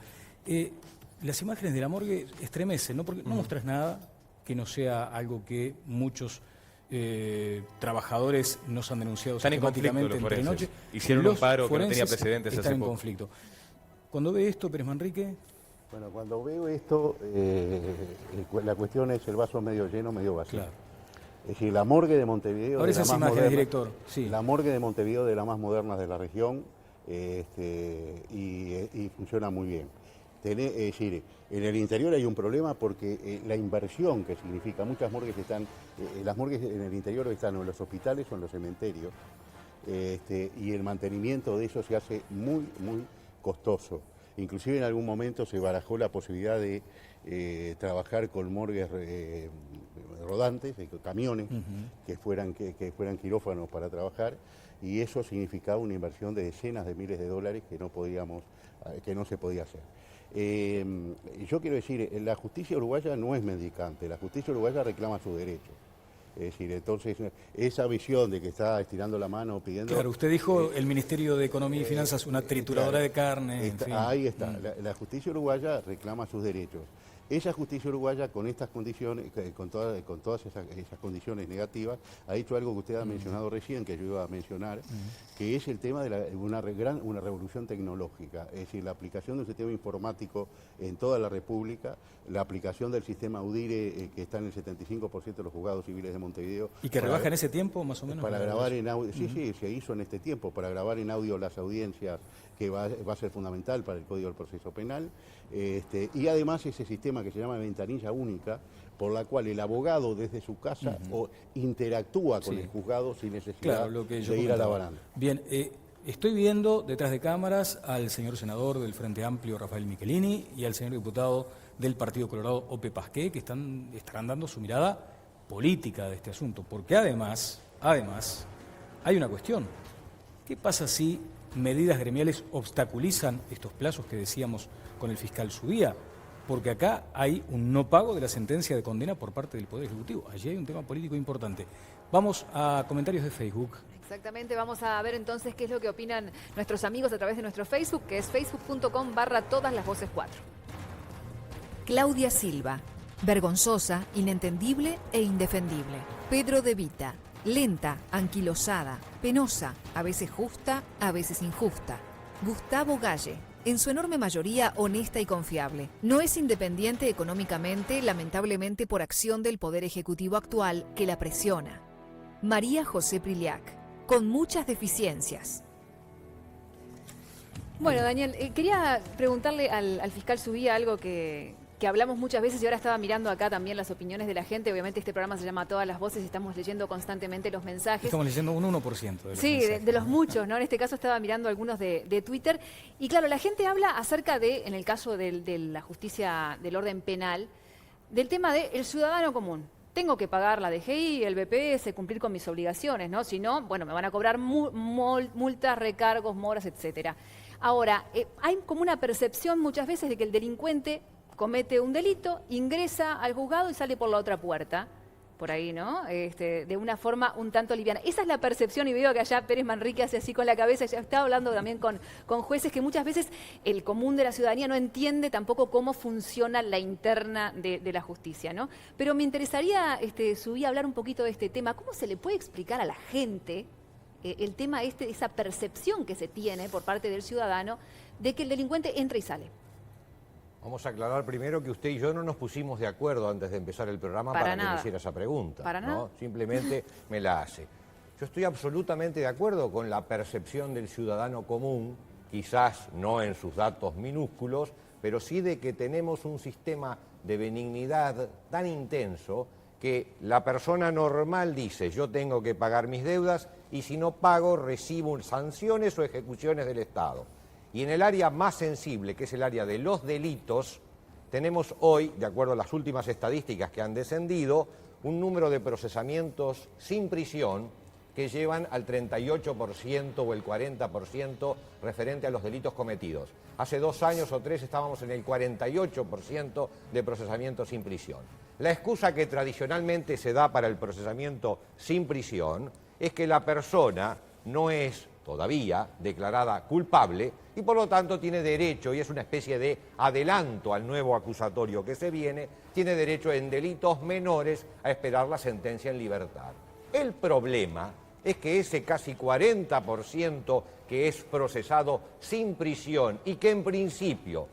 Las imágenes de la morgue estremecen, ¿no? Porque no muestras nada que no sea algo que muchos trabajadores nos han denunciado sistemáticamente entre noche. Hicieron un paro que no tenía precedentes hace poco. Están en conflicto. Cuando ve esto, Pérez Manrique... Bueno, cuando veo esto, la cuestión es el vaso medio lleno, medio vacío. Claro. Es decir, la morgue de Montevideo... Ahora esas imágenes, director. Sí. La morgue de Montevideo de las más modernas de la región y funciona muy bien. Es decir, en el interior hay un problema porque la inversión que significa, muchas morgues están, las morgues en el interior están o en los hospitales o en los cementerios, y el mantenimiento de eso se hace muy, muy costoso. Inclusive en algún momento se barajó la posibilidad de trabajar con morgues rodantes, camiones que fueran quirófanos para trabajar, y eso significaba una inversión de decenas de miles de dólares que no se podía hacer. Yo quiero decir, la justicia uruguaya no es mendicante, la justicia uruguaya reclama sus derechos. Es decir, entonces, esa visión de que está estirando la mano pidiendo... Claro, usted dijo el Ministerio de Economía y Finanzas, una trituradora de carne, en fin. Ahí está, la justicia uruguaya reclama sus derechos. Esa justicia uruguaya, con estas condiciones, con todas esas condiciones negativas, ha hecho algo que usted ha mencionado recién, que yo iba a mencionar, que es el tema de una revolución tecnológica, es decir, la aplicación de un sistema informático en toda la República, la aplicación del sistema UDIRE, que está en el 75% de los juzgados civiles de Montevideo. ¿Y que rebaja en ese tiempo, más o menos? Para grabar en audio, sí, se hizo en este tiempo, para grabar en audio las audiencias, que va a ser fundamental para el Código del Proceso Penal, y además ese sistema que se llama ventanilla única, por la cual el abogado desde su casa interactúa con el juzgado sin necesidad de ir a la baranda. Bien, estoy viendo detrás de cámaras al señor senador del Frente Amplio, Rafael Michelini, y al señor diputado del Partido Colorado, Ope Pasqué, que estarán dando su mirada política de este asunto, porque además, hay una cuestión. ¿Qué pasa si medidas gremiales obstaculizan estos plazos que decíamos con el fiscal Subía? Porque acá hay un no pago de la sentencia de condena por parte del Poder Ejecutivo. Allí hay un tema político importante. Vamos a comentarios de Facebook. Exactamente, vamos a ver entonces qué es lo que opinan nuestros amigos a través de nuestro Facebook, que es facebook.com/todaslasvoces4. Claudia Silva, vergonzosa, inentendible e indefendible. Pedro De Vita, lenta, anquilosada, penosa, a veces justa, a veces injusta. Gustavo Galle, en su enorme mayoría honesta y confiable. No es independiente económicamente, lamentablemente por acción del Poder Ejecutivo actual que la presiona. María José Priliac, con muchas deficiencias. Bueno, Daniel, quería preguntarle al fiscal Subía algo que hablamos muchas veces y ahora estaba mirando acá también las opiniones de la gente. Obviamente este programa se llama Todas las Voces y estamos leyendo constantemente los mensajes. Estamos leyendo un 1% de los Sí, mensajes, de los muchos, ¿no? En este caso estaba mirando algunos de Twitter. Y claro, la gente habla acerca de, en el caso de la justicia del orden penal, del tema del ciudadano común. Tengo que pagar la DGI, el BPS, cumplir con mis obligaciones, ¿no? Si no, bueno, me van a cobrar multas, recargos, moras, etcétera. Ahora, hay como una percepción muchas veces de que el delincuente comete un delito, ingresa al juzgado y sale por la otra puerta, por ahí, ¿no? De una forma un tanto liviana. Esa es la percepción, y veo que allá Pérez Manrique hace así con la cabeza. Ya estaba hablando también con jueces que muchas veces el común de la ciudadanía no entiende tampoco cómo funciona la interna de la justicia, ¿no? Pero me interesaría, Subí, hablar un poquito de este tema. ¿Cómo se le puede explicar a la gente el tema esa percepción que se tiene por parte del ciudadano de que el delincuente entra y sale? Vamos a aclarar primero que usted y yo no nos pusimos de acuerdo antes de empezar el programa para que me hiciera esa pregunta. Para nada. ¿No? Simplemente me la hace. Yo estoy absolutamente de acuerdo con la percepción del ciudadano común, quizás no en sus datos minúsculos, pero sí de que tenemos un sistema de benignidad tan intenso que la persona normal dice: yo tengo que pagar mis deudas y si no pago recibo sanciones o ejecuciones del Estado. Y en el área más sensible, que es el área de los delitos, tenemos hoy, de acuerdo a las últimas estadísticas que han descendido, un número de procesamientos sin prisión que llevan al 38% o el 40% referente a los delitos cometidos. Hace 2 años o 3 estábamos en el 48% de procesamiento sin prisión. La excusa que tradicionalmente se da para el procesamiento sin prisión es que la persona no es todavía declarada culpable y por lo tanto tiene derecho, y es una especie de adelanto al nuevo acusatorio que se viene, tiene derecho en delitos menores a esperar la sentencia en libertad. El problema es que ese casi 40% que es procesado sin prisión y que en principio,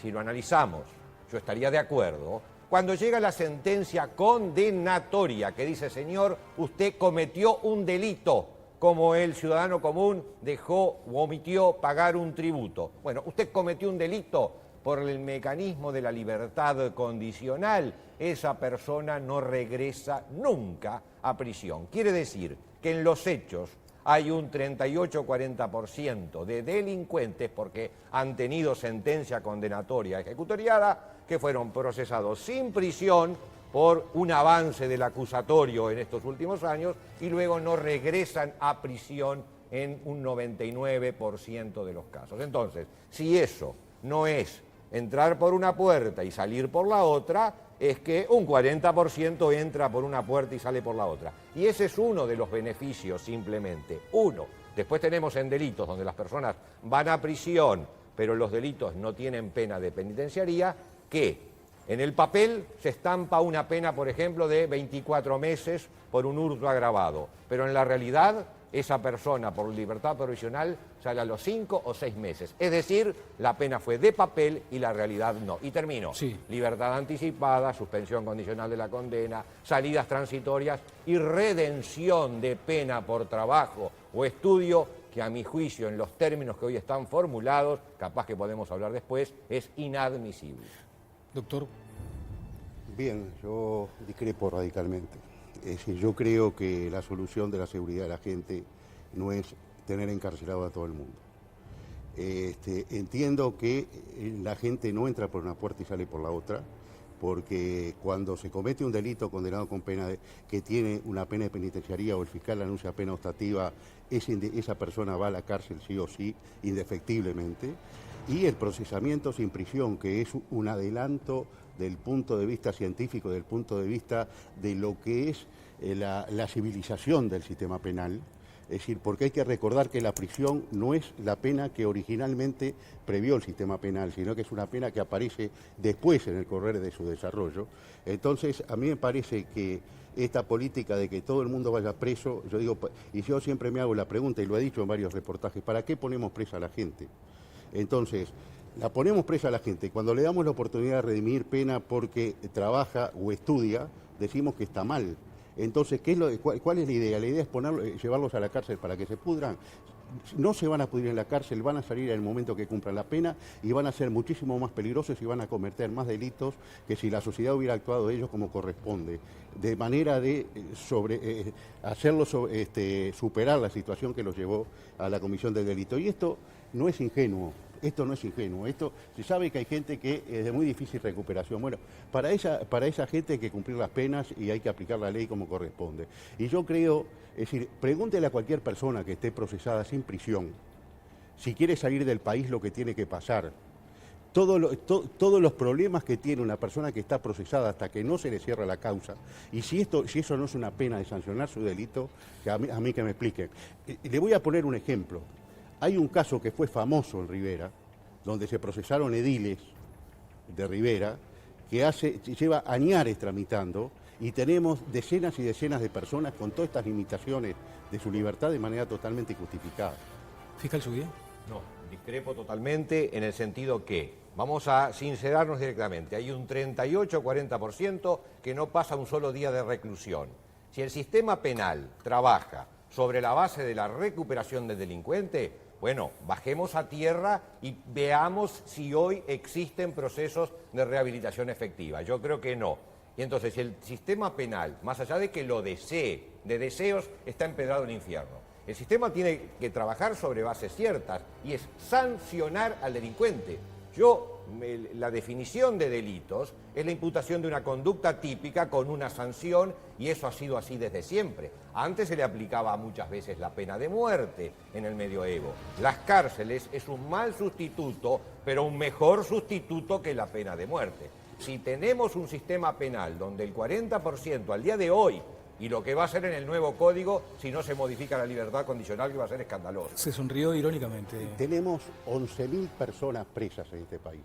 si lo analizamos, yo estaría de acuerdo, cuando llega la sentencia condenatoria que dice: señor, usted cometió un delito, como el ciudadano común dejó o omitió pagar un tributo. Bueno, usted cometió un delito por el mecanismo de la libertad condicional, esa persona no regresa nunca a prisión. Quiere decir que en los hechos hay un 38-40% de delincuentes, porque han tenido sentencia condenatoria ejecutoriada, que fueron procesados sin prisión por un avance del acusatorio en estos últimos años y luego no regresan a prisión en un 99% de los casos. Entonces, si eso no es entrar por una puerta y salir por la otra, es que un 40% entra por una puerta y sale por la otra. Y ese es uno de los beneficios, simplemente, uno. Después tenemos en delitos donde las personas van a prisión, pero los delitos no tienen pena de penitenciaría, que en el papel se estampa una pena, por ejemplo, de 24 meses por un hurto agravado, pero en la realidad esa persona por libertad provisional sale a los 5 o 6 meses. Es decir, la pena fue de papel y la realidad no. Y termino. Sí. Libertad anticipada, suspensión condicional de la condena, salidas transitorias y redención de pena por trabajo o estudio, que a mi juicio, en los términos que hoy están formulados, capaz que podemos hablar después, es inadmisible. Doctor. Bien, yo discrepo radicalmente. Es decir, yo creo que la solución de la seguridad de la gente no es tener encarcelado a todo el mundo. Entiendo que la gente no entra por una puerta y sale por la otra, porque cuando se comete un delito condenado con pena que tiene una pena de penitenciaría o el fiscal anuncia pena optativa, esa persona va a la cárcel sí o sí, indefectiblemente. Y el procesamiento sin prisión, que es un adelanto del punto de vista científico, del punto de vista de lo que es la civilización del sistema penal. Es decir, porque hay que recordar que la prisión no es la pena que originalmente previó el sistema penal, sino que es una pena que aparece después en el correr de su desarrollo. Entonces, a mí me parece que esta política de que todo el mundo vaya preso, yo digo, y yo siempre me hago la pregunta, y lo he dicho en varios reportajes, ¿para qué ponemos presa a la gente? Entonces, la ponemos presa a la gente. Cuando le damos la oportunidad de redimir pena porque trabaja o estudia, decimos que está mal. Entonces, ¿cuál es la idea? La idea es llevarlos a la cárcel para que se pudran. No se van a pudrir en la cárcel, van a salir en el momento que cumplan la pena y van a ser muchísimo más peligrosos y van a cometer más delitos que si la sociedad hubiera actuado de ellos como corresponde, de manera de hacerlos superar la situación que los llevó a la comisión del delito. Y esto no es ingenuo. Esto no es ingenuo, esto se sabe que hay gente que es de muy difícil recuperación. Bueno, para esa gente hay que cumplir las penas y hay que aplicar la ley como corresponde. Y yo creo, es decir, pregúntele a cualquier persona que esté procesada sin prisión, si quiere salir del país, lo que tiene que pasar. Todos los problemas que tiene una persona que está procesada hasta que no se le cierra la causa, y si eso no es una pena de sancionar su delito, que a mí que me expliquen. Le voy a poner un ejemplo. Hay un caso que fue famoso en Rivera, donde se procesaron ediles de Rivera, que lleva añares tramitando, y tenemos decenas y decenas de personas con todas estas limitaciones de su libertad de manera totalmente injustificada. Fiscal Zubia. No, discrepo totalmente en el sentido que, vamos a sincerarnos directamente, hay un 38-40% que no pasa un solo día de reclusión. Si el sistema penal trabaja sobre la base de la recuperación del delincuente, bueno, bajemos a tierra y veamos si hoy existen procesos de rehabilitación efectiva. Yo creo que no. Y entonces el sistema penal, más allá de que lo desee, de deseos está empedrado el infierno. El sistema tiene que trabajar sobre bases ciertas y es sancionar al delincuente. La definición de delitos es la imputación de una conducta típica con una sanción, y eso ha sido así desde siempre. Antes se le aplicaba muchas veces la pena de muerte en el medioevo. Las cárceles es un mal sustituto, pero un mejor sustituto que la pena de muerte. Si tenemos un sistema penal donde el 40% al día de hoy, y lo que va a ser en el nuevo código, si no se modifica la libertad condicional, que va a ser escandaloso. Se sonrió irónicamente. Tenemos 11.000 personas presas en este país.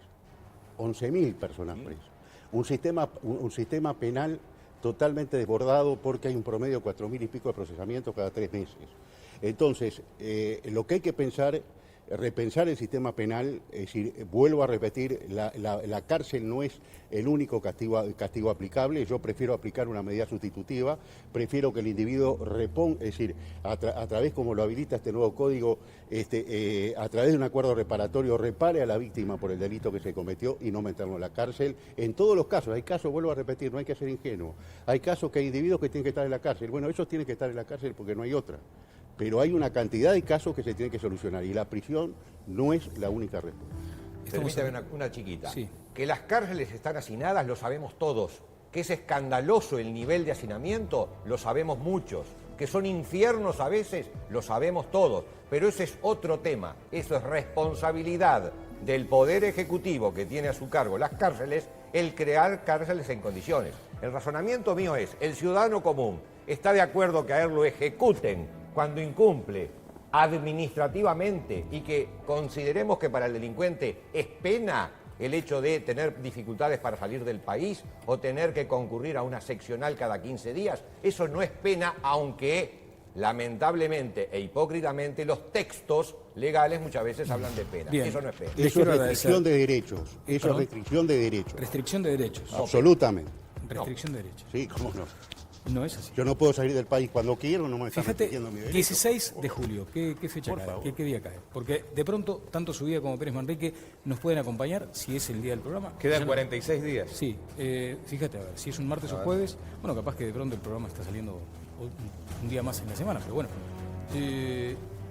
11.000 personas presas. Un sistema penal totalmente desbordado porque hay un promedio de 4.000 y pico de procesamientos cada 3 meses. Entonces, lo que hay que pensar, repensar el sistema penal, es decir, vuelvo a repetir, la cárcel no es el único castigo aplicable. Yo prefiero aplicar una medida sustitutiva, prefiero que el individuo reponga, es decir, a través, como lo habilita este nuevo código, a través de un acuerdo reparatorio, repare a la víctima por el delito que se cometió y no meterlo en la cárcel. En todos los casos, hay casos, vuelvo a repetir, no hay que ser ingenuo, hay casos que hay individuos que tienen que estar en la cárcel. Bueno, esos tienen que estar en la cárcel porque no hay otra. pero hay una cantidad de casos que se tienen que solucionar y la prisión no es la única respuesta. Permítame una chiquita. Sí. Que las cárceles están hacinadas lo sabemos todos. Que es escandaloso el nivel de hacinamiento lo sabemos muchos. Que son infiernos a veces lo sabemos todos. Pero ese es otro tema. Eso es responsabilidad del Poder Ejecutivo que tiene a su cargo las cárceles, el crear cárceles en condiciones. El razonamiento mío es, el ciudadano común está de acuerdo que a él lo ejecuten cuando incumple administrativamente y que consideremos que para el delincuente es pena el hecho de tener dificultades para salir del país o tener que concurrir a una seccional cada 15 días. Eso no es pena, aunque lamentablemente e hipócritamente los textos legales muchas veces hablan de pena. Bien. Eso no es pena. Eso es restricción de derechos. Eso es restricción de derechos. Restricción de derechos. Absolutamente. Restricción de derechos. Sí, cómo no. No es así. Yo no puedo salir del país cuando quiero, no me están Fíjate, restringiendo mi derecho. 16 de julio, ¿qué fecha cae? ¿Qué día cae? Porque de pronto, tanto su día como Pérez Manrique nos pueden acompañar si es el día del programa. Quedan 46 días. Sí, fíjate, a ver, si es un martes o jueves, bueno, capaz que de pronto el programa está saliendo un día más en la semana, pero bueno.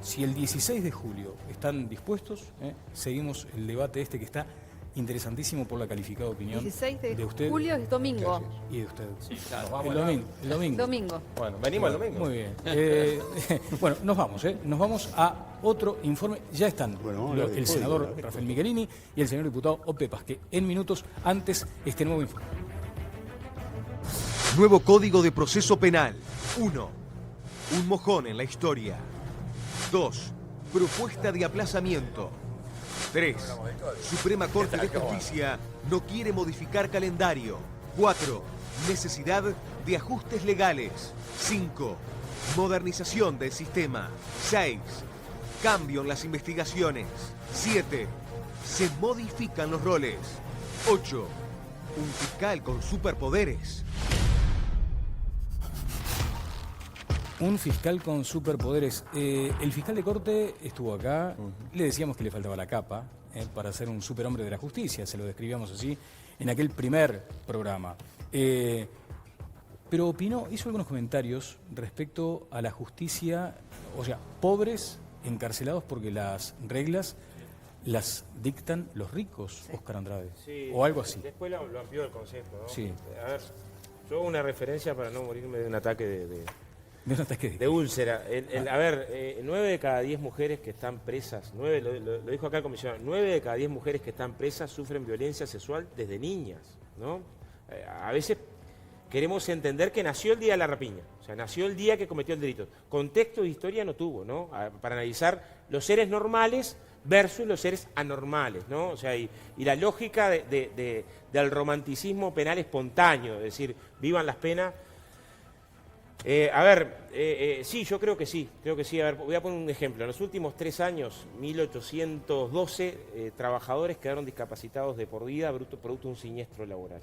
Si el 16 de julio están dispuestos, seguimos el debate este que está interesantísimo por la calificada opinión 16 de usted julio es domingo. Gracias. Y de usted. Sí, claro. El domingo. Domingo. Bueno, venimos el domingo. Muy bien. Bueno, nos vamos a otro informe. Ya están el senador Rafael Michelini y el señor diputado Ope Pasquet en minutos antes este nuevo informe. Nuevo Código de Proceso Penal. 1. Un mojón en la historia. 2. Propuesta de aplazamiento. 3. Suprema Corte de Justicia no quiere modificar calendario. 4. Necesidad de ajustes legales. 5. Modernización del sistema. 6. Cambio en las investigaciones. 7. Se modifican los roles. 8. Un fiscal con superpoderes. Un fiscal con superpoderes. El fiscal de corte estuvo acá, le decíamos que le faltaba la capa para ser un superhombre de la justicia, se lo describíamos así en aquel primer programa. Pero opinó, hizo algunos comentarios respecto a la justicia, o sea, pobres encarcelados porque las reglas las dictan los ricos, Óscar Andrade, Sí, o algo así. Después lo amplió el concepto, ¿no? Sí. A ver, yo hago una referencia para no morirme de un ataque de úlcera. A ver, 9 de cada 10 mujeres que están presas, lo dijo acá el comisionado, 9 de cada 10 mujeres que están presas sufren violencia sexual desde niñas, ¿no? A veces queremos entender que nació el día de la rapiña, o sea, nació el día que cometió el delito. Contexto de historia no tuvo, ¿no? Para analizar los seres normales versus los seres anormales, ¿no? O sea, y la lógica del romanticismo penal espontáneo, es decir, vivan las penas. Sí, yo creo que sí. A ver, voy a poner un ejemplo. En los últimos 3 años, 1.812 trabajadores quedaron discapacitados de por vida producto de un siniestro laboral.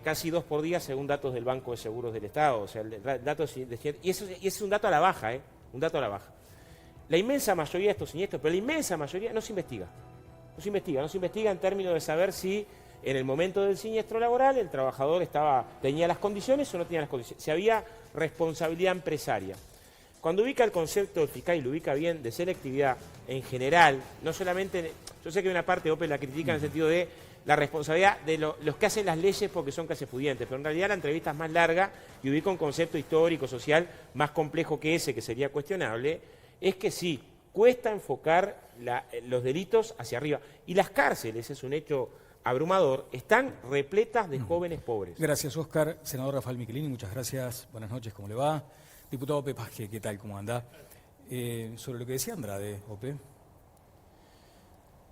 Casi 2 por día según datos del Banco de Seguros del Estado. O sea, y ese es un dato a la baja, un dato a la baja. La inmensa mayoría de estos siniestros, pero la inmensa mayoría no se investiga. No se investiga en términos de saber si en el momento del siniestro laboral el trabajador tenía las condiciones o no tenía las condiciones. Si había responsabilidad empresaria. Cuando ubica el concepto del fiscal, y lo ubica bien, de selectividad en general, no solamente, yo sé que una parte de OPE la critica en el sentido de la responsabilidad de los que hacen las leyes porque son clases pudientes, pero en realidad la entrevista es más larga y ubica un concepto histórico, social, más complejo que ese, que sería cuestionable, es que sí, cuesta enfocar los delitos hacia arriba. Y las cárceles, es un hecho abrumador, están repletas de jóvenes pobres. Gracias, Óscar. Senador Rafael Michelini, muchas gracias. Buenas noches, ¿cómo le va? Diputado Ope Pasquet, ¿qué tal? ¿Cómo anda? Sobre lo que decía Andrade, Ope.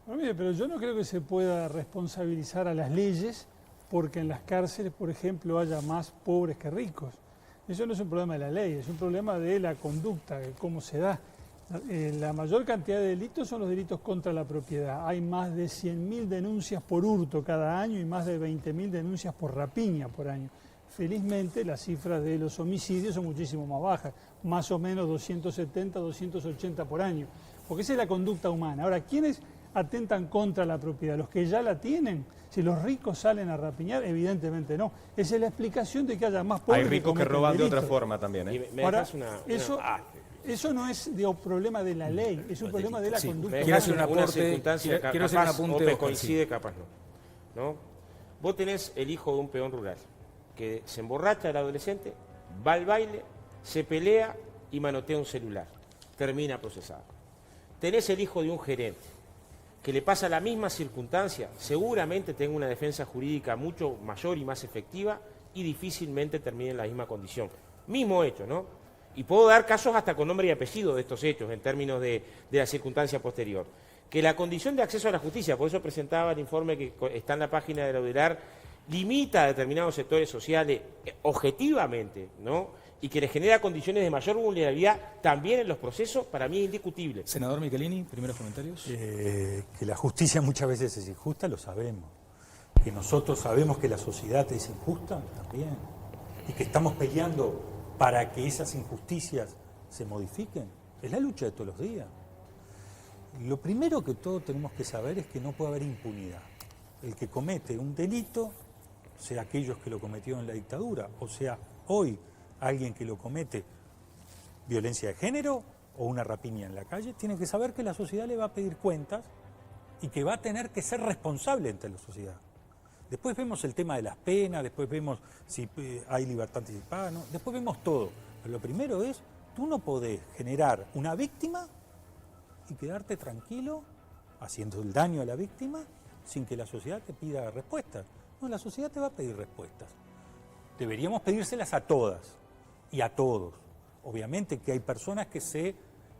Bueno, mire, pero yo no creo que se pueda responsabilizar a las leyes porque en las cárceles, por ejemplo, haya más pobres que ricos. Eso no es un problema de la ley, es un problema de la conducta, de cómo se da. La mayor cantidad de delitos son los delitos contra la propiedad. Hay más de 100.000 denuncias por hurto cada año y más de 20.000 denuncias por rapiña por año. Felizmente las cifras de los homicidios son muchísimo más bajas, más o menos 270, 280 por año, porque esa es la conducta humana. Ahora, ¿quiénes atentan contra la propiedad? ¿Los que ya la tienen? Si los ricos salen a rapiñar, evidentemente no. Esa es la explicación de que haya más pobres. Hay ricos que roban de otra forma también, ¿eh? Ahora, Eso no es un problema de la ley, es un problema de la conducta. Quiero hacer una circunstancia, quiero hacer un capaz apunte, Ope Oscar, coincide, capaz no. Vos tenés el hijo de un peón rural que se emborracha el adolescente, va al baile, se pelea y manotea un celular. Termina procesado. Tenés el hijo de un gerente que le pasa la misma circunstancia, seguramente tenga una defensa jurídica mucho mayor y más efectiva y difícilmente termine en la misma condición. Mismo hecho, ¿no? Y puedo dar casos hasta con nombre y apellido de estos hechos en términos de la circunstancia posterior. Que la condición de acceso a la justicia, por eso presentaba el informe que está en la página de la UDELAR, limita a determinados sectores sociales objetivamente, ¿no? Y que les genera condiciones de mayor vulnerabilidad también en los procesos, para mí es indiscutible. Senador Michelini, primeros comentarios. Que la justicia muchas veces es injusta, lo sabemos. Que nosotros sabemos que la sociedad es injusta, también. Y que estamos peleando para que esas injusticias se modifiquen. Es la lucha de todos los días. Lo primero que todos tenemos que saber es que no puede haber impunidad. El que comete un delito, sea aquellos que lo cometieron en la dictadura, o sea, hoy alguien que lo comete violencia de género o una rapiña en la calle, tiene que saber que la sociedad le va a pedir cuentas y que va a tener que ser responsable ante la sociedad. Después vemos el tema de las penas, después vemos si hay libertad anticipada, ¿no? Después vemos todo. Pero lo primero es, tú no podés generar una víctima y quedarte tranquilo haciendo el daño a la víctima sin que la sociedad te pida respuestas. No, la sociedad te va a pedir respuestas. Deberíamos pedírselas a todas y a todos. Obviamente que hay personas que se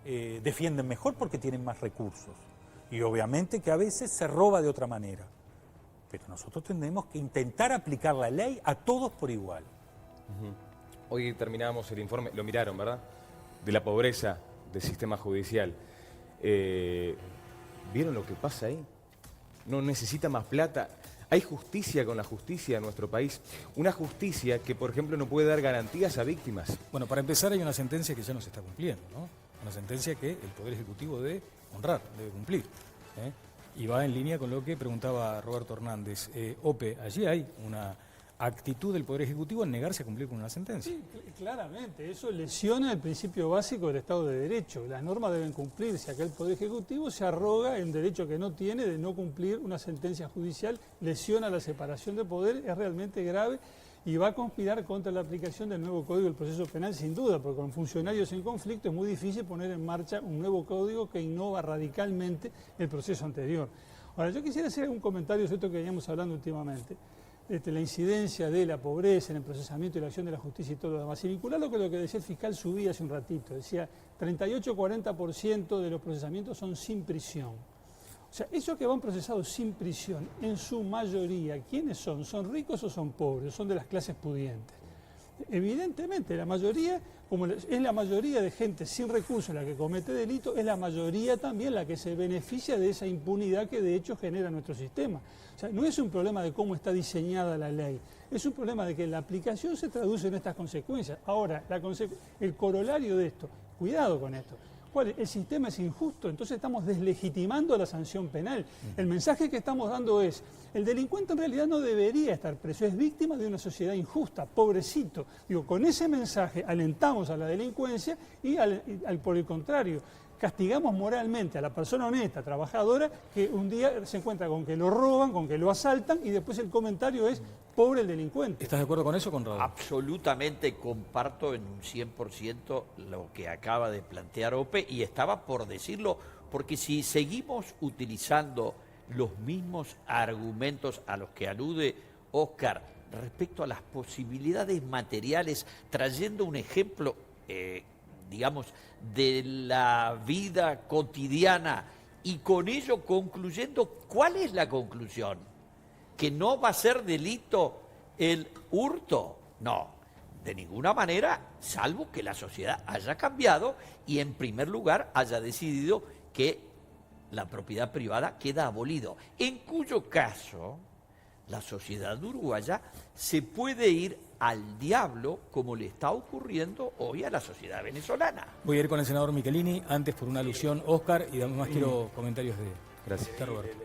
defienden mejor porque tienen más recursos. Y obviamente que a veces se roba de otra manera. Pero nosotros tenemos que intentar aplicar la ley a todos por igual. Hoy terminábamos el informe, lo miraron, ¿verdad? De la pobreza del sistema judicial. ¿Vieron lo que pasa ahí? No necesita más plata. Hay justicia con la justicia en nuestro país. Una justicia que, por ejemplo, no puede dar garantías a víctimas. Bueno, para empezar hay una sentencia que ya no se está cumpliendo, ¿no? Una sentencia que el Poder Ejecutivo debe honrar, debe cumplir. Y va en línea con lo que preguntaba Roberto Hernández. Ope, allí hay una actitud del Poder Ejecutivo en negarse a cumplir con una sentencia. Sí, claramente, eso lesiona el principio básico del Estado de Derecho. Las normas deben cumplirse. Acá el Poder Ejecutivo se arroga el derecho que no tiene de no cumplir una sentencia judicial, lesiona la separación de poder, es realmente grave y va a conspirar contra la aplicación del nuevo Código del Proceso Penal, sin duda, porque con funcionarios en conflicto es muy difícil poner en marcha un nuevo código que innova radicalmente el proceso anterior. Ahora, yo quisiera hacer un comentario sobre esto que veníamos hablando últimamente. La incidencia de la pobreza en el procesamiento y la acción de la justicia y todo lo demás. Y vincularlo con lo que decía el fiscal Subí hace un ratito. Decía, 38-40% de los procesamientos son sin prisión. O sea, esos que van procesados sin prisión, en su mayoría, ¿quiénes son? ¿Son ricos o son pobres? ¿Son de las clases pudientes? Evidentemente, la mayoría, como es la mayoría de gente sin recursos la que comete delito, es la mayoría también la que se beneficia de esa impunidad que de hecho genera nuestro sistema. O sea, no es un problema de cómo está diseñada la ley, es un problema de que la aplicación se traduce en estas consecuencias. Ahora, el corolario de esto, cuidado con esto. El sistema es injusto, entonces estamos deslegitimando la sanción penal. El mensaje que estamos dando es, el delincuente en realidad no debería estar preso, es víctima de una sociedad injusta, pobrecito. Digo, con ese mensaje alentamos a la delincuencia y por el contrario, castigamos moralmente a la persona honesta, trabajadora, que un día se encuentra con que lo roban, con que lo asaltan y después el comentario es, pobre el delincuente. ¿Estás de acuerdo con eso, Conrado? Absolutamente comparto en un 100% lo que acaba de plantear Ope y estaba por decirlo, porque si seguimos utilizando los mismos argumentos a los que alude Oscar respecto a las posibilidades materiales, trayendo un ejemplo, digamos, de la vida cotidiana y con ello concluyendo, ¿cuál es la conclusión? ¿Que no va a ser delito el hurto? No, de ninguna manera, salvo que la sociedad haya cambiado y en primer lugar haya decidido que la propiedad privada queda abolido, en cuyo caso la sociedad uruguaya se puede ir al diablo como le está ocurriendo hoy a la sociedad venezolana. Voy a ir con el senador Michelini, antes por una alusión Oscar y además quiero comentarios de... Gracias, Roberto.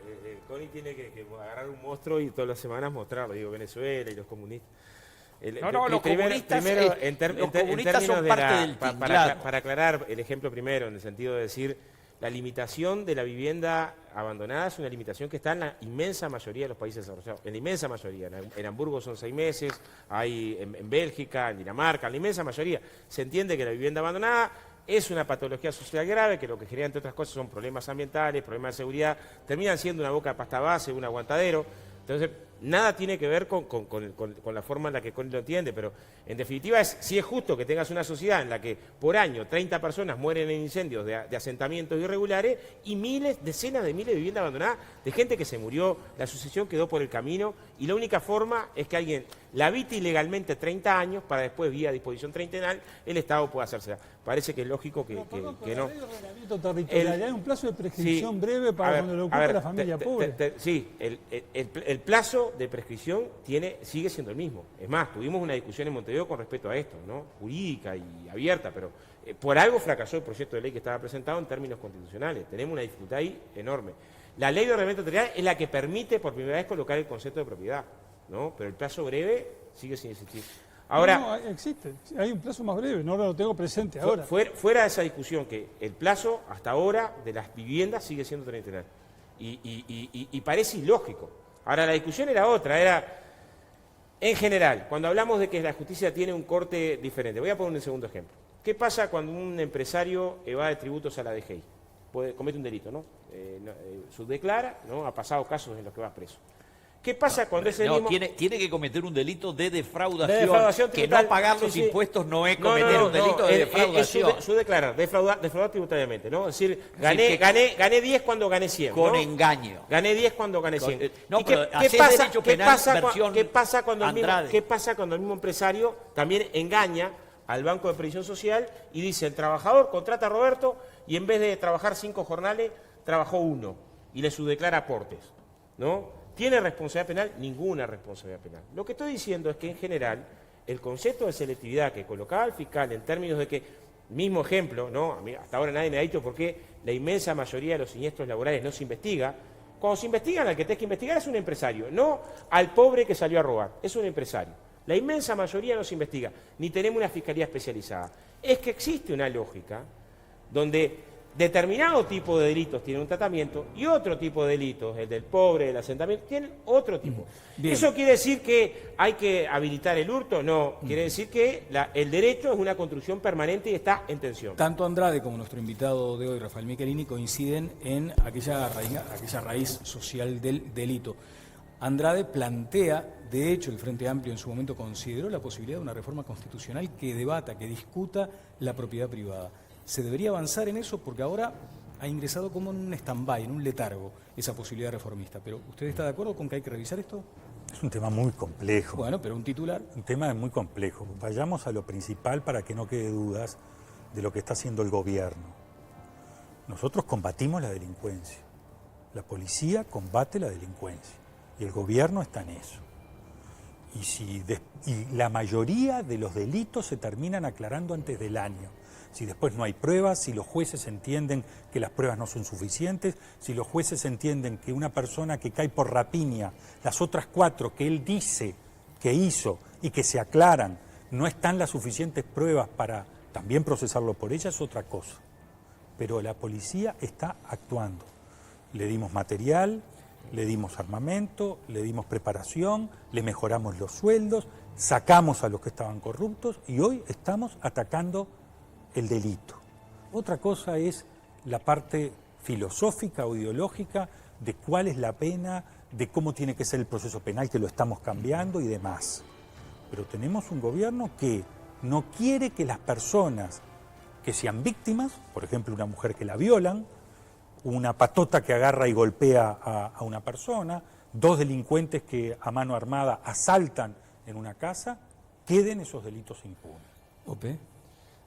Connie tiene que agarrar un monstruo y todas las semanas mostrarlo, digo, Venezuela y los comunistas. Los comunistas son parte del tinglado. Para aclarar el ejemplo primero, en el sentido de decir, la limitación de la vivienda abandonada es una limitación que está en la inmensa mayoría de los países desarrollados. En la inmensa mayoría. En Hamburgo son 6 meses, hay en Bélgica, en Dinamarca, en la inmensa mayoría. Se entiende que la vivienda abandonada es una patología social grave, que lo que genera, entre otras cosas, son problemas ambientales, problemas de seguridad, terminan siendo una boca de pasta base, un aguantadero. Entonces, nada tiene que ver con la forma en la que Connie lo entiende, pero en definitiva si es justo que tengas una sociedad en la que por año 30 personas mueren en incendios de asentamientos irregulares y decenas de miles de viviendas abandonadas, de gente que se murió, la sucesión quedó por el camino y la única forma es que alguien la habite ilegalmente 30 años para después, vía disposición treintena, el Estado pueda hacérsela. Parece que es lógico que no. Hay un plazo de prescripción breve para cuando lo ocupa la familia pobre. Sí, el plazo de prescripción sigue siendo el mismo. Es más, tuvimos una discusión en Montevideo con respecto a esto, ¿no? Jurídica y abierta, pero por algo fracasó el proyecto de ley que estaba presentado en términos constitucionales. Tenemos una dificultad ahí enorme. La ley de ordenamiento territorial es la que permite por primera vez colocar el concepto de propiedad, ¿no? Pero el plazo breve sigue sin existir. Ahora, no, existe, hay un plazo más breve, no lo tengo presente ahora. Fuera de esa discusión, que el plazo hasta ahora de las viviendas sigue siendo treintena y parece ilógico. Ahora, la discusión era otra, era, en general, cuando hablamos de que la justicia tiene un corte diferente, voy a poner un segundo ejemplo. ¿Qué pasa cuando un empresario evade tributos a la DGI? Comete un delito, ¿no? Subdeclara, ¿no? Ha pasado casos en los que va preso. ¿Qué pasa cuando ese mismo... tiene que cometer un delito de defraudación que no pagar los impuestos no es cometer un delito de defraudación. Es subdeclarar, defraudar tributariamente, ¿no? Es decir, gané 10 cuando gané 100. Con ¿no? engaño. Gané 10 cuando gané 100. ¿Qué pasa cuando el mismo empresario también engaña al Banco de Previsión Social y dice, el trabajador contrata a Roberto y en vez de trabajar 5 jornales, trabajó 1 y le subdeclara aportes, ¿no? ¿Tiene responsabilidad penal? Ninguna responsabilidad penal. Lo que estoy diciendo es que en general el concepto de selectividad que colocaba el fiscal en términos de que, mismo ejemplo, ¿no? A mí, hasta ahora nadie me ha dicho por qué la inmensa mayoría de los siniestros laborales no se investiga. Cuando se investigan, al que tenés que investigar es un empresario, no al pobre que salió a robar, es un empresario. La inmensa mayoría no se investiga, ni tenemos una fiscalía especializada. Es que existe una lógica donde determinado tipo de delitos tienen un tratamiento y otro tipo de delitos, el del pobre, del asentamiento, tienen otro tipo. Bien. ¿Eso quiere decir que hay que habilitar el hurto? No, quiere decir que el derecho es una construcción permanente y está en tensión. Tanto Andrade como nuestro invitado de hoy, Rafael Michelini, coinciden en aquella raíz social del delito. Andrade plantea, de hecho, el Frente Amplio en su momento consideró la posibilidad de una reforma constitucional que debata, que discuta la propiedad privada. Se debería avanzar en eso porque ahora ha ingresado como en un stand-by, en un letargo, esa posibilidad reformista. ¿Pero usted está de acuerdo con que hay que revisar esto? Es un tema muy complejo. Bueno, pero un titular. Un tema muy complejo. Vayamos a lo principal para que no quede dudas de lo que está haciendo el gobierno. Nosotros combatimos la delincuencia. La policía combate la delincuencia. Y el gobierno está en eso. Y la mayoría de los delitos se terminan aclarando antes del año. Si después no hay pruebas, si los jueces entienden que las pruebas no son suficientes, si los jueces entienden que una persona que cae por rapiña, las otras 4 que él dice que hizo y que se aclaran, no están las suficientes pruebas para también procesarlo por ella, es otra cosa. Pero la policía está actuando. Le dimos material, le dimos armamento, le dimos preparación, le mejoramos los sueldos, sacamos a los que estaban corruptos y hoy estamos atacando el delito. Otra cosa es la parte filosófica o ideológica de cuál es la pena, de cómo tiene que ser el proceso penal, que lo estamos cambiando y demás. Pero tenemos un gobierno que no quiere que las personas que sean víctimas, por ejemplo una mujer que la violan, una patota que agarra y golpea a una persona, 2 delincuentes que a mano armada asaltan en una casa, queden esos delitos impunes. ¿Ope?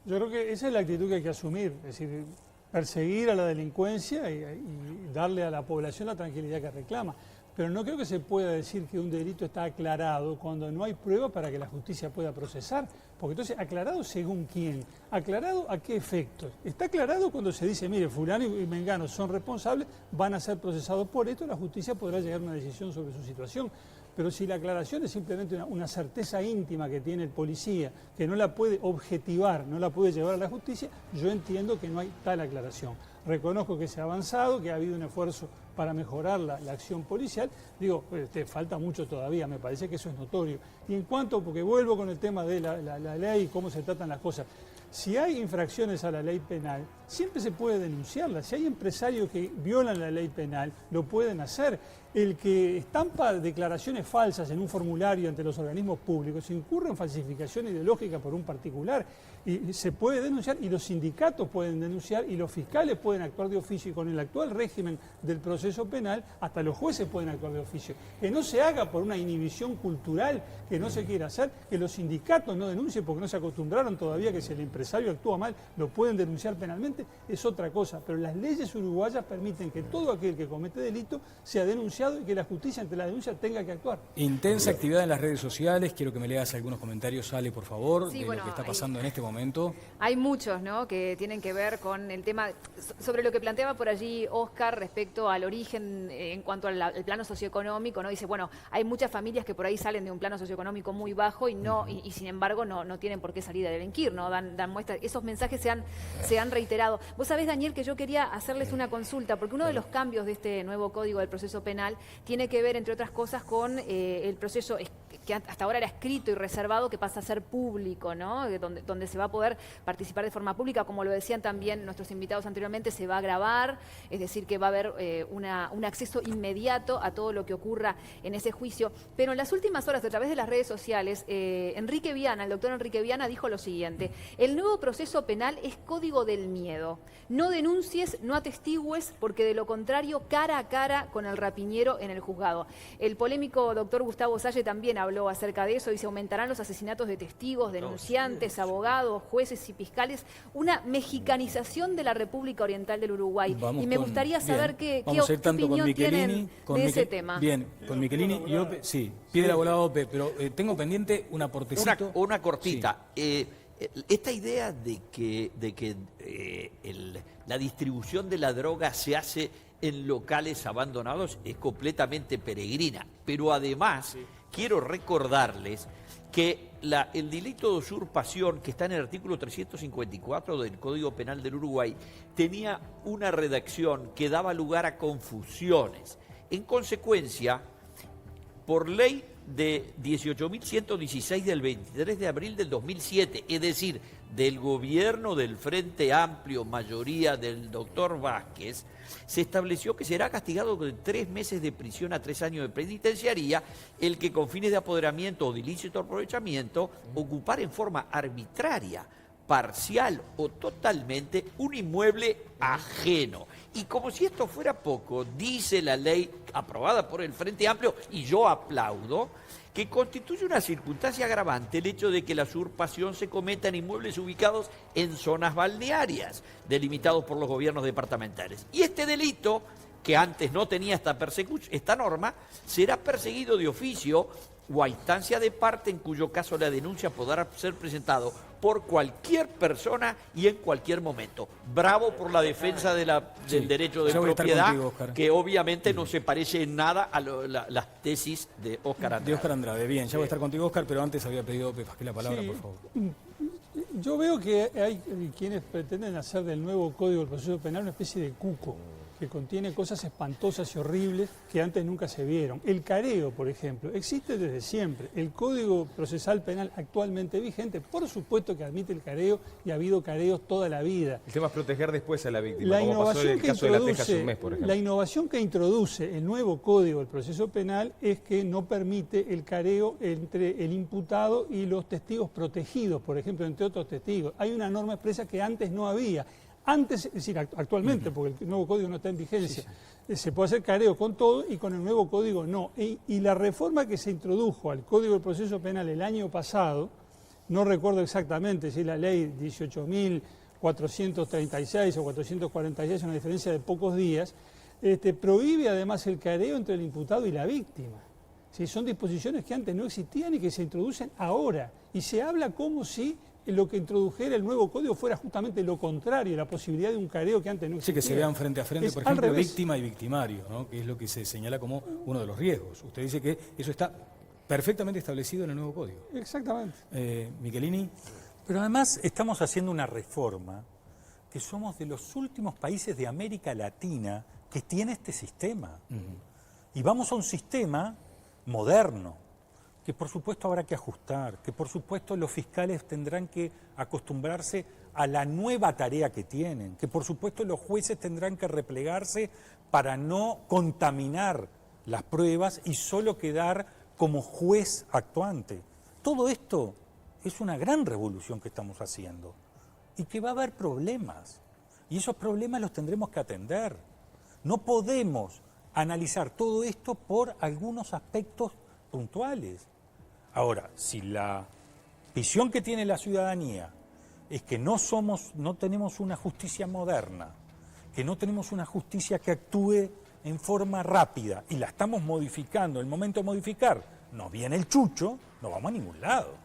Yo creo que esa es la actitud que hay que asumir, es decir, perseguir a la delincuencia y darle a la población la tranquilidad que reclama. pero no creo que se pueda decir que un delito está aclarado cuando no hay prueba para que la justicia pueda procesar. Porque entonces, ¿aclarado según quién? ¿Aclarado a qué efectos? Está aclarado cuando se dice, mire, fulano y mengano son responsables, van a ser procesados por esto, la justicia podrá llegar a una decisión sobre su situación. Pero si la aclaración es simplemente una certeza íntima que tiene el policía, que no la puede objetivar, no la puede llevar a la justicia, yo entiendo que no hay tal aclaración. Reconozco que se ha avanzado, que ha habido un esfuerzo para mejorar la acción policial. Digo, falta mucho todavía, me parece que eso es notorio. Y en cuanto, porque vuelvo con el tema de la ley y cómo se tratan las cosas, si hay infracciones a la ley penal, siempre se puede denunciarlas. Si hay empresarios que violan la ley penal, lo pueden hacer. El que estampa declaraciones falsas en un formulario ante los organismos públicos incurre en falsificación ideológica por un particular y se puede denunciar, y los sindicatos pueden denunciar, y los fiscales pueden actuar de oficio, y con el actual régimen del proceso penal hasta los jueces pueden actuar de oficio. Que no se haga por una inhibición cultural que no se quiera hacer, que los sindicatos no denuncien porque no se acostumbraron todavía que si el empresario actúa mal lo pueden denunciar penalmente, es otra cosa. Pero las leyes uruguayas permiten que todo aquel que comete delito sea denunciado y que la justicia ante la denuncia tenga que actuar. Intensa actividad en las redes sociales. Quiero que me leas algunos comentarios, Ale, por favor, sí, de bueno, lo que está pasando en este momento. Hay muchos, ¿no?, que tienen que ver con el tema, sobre lo que planteaba por allí Oscar respecto al origen en cuanto al plano socioeconómico, ¿no? Dice, bueno, hay muchas familias que por ahí salen de un plano socioeconómico muy bajo y no y sin embargo no tienen por qué salir a delinquir, ¿no? Dan muestras. Esos mensajes se han reiterado. Vos sabés, Daniel, que yo quería hacerles una consulta, porque uno de los cambios de este nuevo Código del Proceso Penal tiene que ver, entre otras cosas, con el proceso que hasta ahora era escrito y reservado, que pasa a ser público, ¿no? Donde se va a poder participar de forma pública, como lo decían también nuestros invitados anteriormente, se va a grabar, es decir, que va a haber un acceso inmediato a todo lo que ocurra en ese juicio. Pero en las últimas horas, a través de las redes sociales, Enrique Viana, el doctor Enrique Viana, dijo lo siguiente: el nuevo proceso penal es código del miedo. No denuncies, no atestigües, porque de lo contrario, cara a cara con el rapiñero en el juzgado. El polémico doctor Gustavo Salle también habló acerca de eso, dice, aumentarán los asesinatos de testigos, denunciantes, abogados, jueces y fiscales, una mexicanización de la República Oriental del Uruguay. Y me gustaría saber qué opinión tienen de ese tema. Bien, con Michelini, yo, sí, piedra volada Ope, pero tengo pendiente un aportecito. Una cortita. Sí. Esta idea de que la distribución de la droga se hace en locales abandonados es completamente peregrina, pero además quiero recordarles que el delito de usurpación, que está en el artículo 354 del Código Penal del Uruguay, tenía una redacción que daba lugar a confusiones. En consecuencia, por ley de 18.116 del 23 de abril del 2007, es decir, del gobierno del Frente Amplio, mayoría del doctor Vázquez, se estableció que será castigado con 3 meses de prisión a 3 años de penitenciaría el que con fines de apoderamiento o de ilícito aprovechamiento ocupar en forma arbitraria, parcial o totalmente un inmueble ajeno. Y como si esto fuera poco, dice la ley aprobada por el Frente Amplio, y yo aplaudo, que constituye una circunstancia agravante el hecho de que la usurpación se cometa en inmuebles ubicados en zonas balnearias, delimitados por los gobiernos departamentales. Y este delito, que antes no tenía esta norma, será perseguido de oficio o a instancia de parte, en cuyo caso la denuncia podrá ser presentado por cualquier persona y en cualquier momento. Bravo por la defensa del derecho de propiedad, contigo, que obviamente no se parece en nada a las tesis de Óscar Andrade. De Óscar Andrade, bien, ya voy a estar contigo, Óscar, pero antes había pedido Pasquel la palabra, por favor. Yo veo que hay quienes pretenden hacer del nuevo Código del Proceso Penal una especie de cuco, que contiene cosas espantosas y horribles que antes nunca se vieron. El careo, por ejemplo, existe desde siempre. El Código Procesal Penal actualmente vigente, por supuesto que admite el careo, y ha habido careos toda la vida. El tema es proteger después a la víctima, La como pasó en el caso de La Teja hace un mes, por ejemplo. La innovación que introduce el nuevo Código del Proceso Penal es que no permite el careo entre el imputado y los testigos protegidos, por ejemplo, entre otros testigos. Hay una norma expresa que antes no había. Antes, es decir, actualmente, porque el nuevo código no está en vigencia, se puede hacer careo con todo y con el nuevo código no. Y la reforma que se introdujo al Código del Proceso Penal el año pasado, no recuerdo exactamente si la ley 18.436 o 446, una diferencia de pocos días, prohíbe además el careo entre el imputado y la víctima. Sí, son disposiciones que antes no existían y que se introducen ahora. Y se habla como si lo que introdujera el nuevo código fuera justamente lo contrario, la posibilidad de un careo que antes no existía. Sí, que se vean frente a frente, por ejemplo, víctima y victimario, ¿no? Que es lo que se señala como uno de los riesgos. Usted dice que eso está perfectamente establecido en el nuevo código. Exactamente. Michelini. Pero además estamos haciendo una reforma que somos de los últimos países de América Latina que tiene este sistema. Y vamos a un sistema moderno, que por supuesto habrá que ajustar, que por supuesto los fiscales tendrán que acostumbrarse a la nueva tarea que tienen, que por supuesto los jueces tendrán que replegarse para no contaminar las pruebas y solo quedar como juez actuante. Todo esto es una gran revolución que estamos haciendo y que va a haber problemas. Y esos problemas los tendremos que atender. No podemos analizar todo esto por algunos aspectos puntuales. Ahora, si la visión que tiene la ciudadanía es que no tenemos una justicia moderna, que no tenemos una justicia que actúe en forma rápida y la estamos modificando, el momento de modificar, nos viene el chucho, no vamos a ningún lado.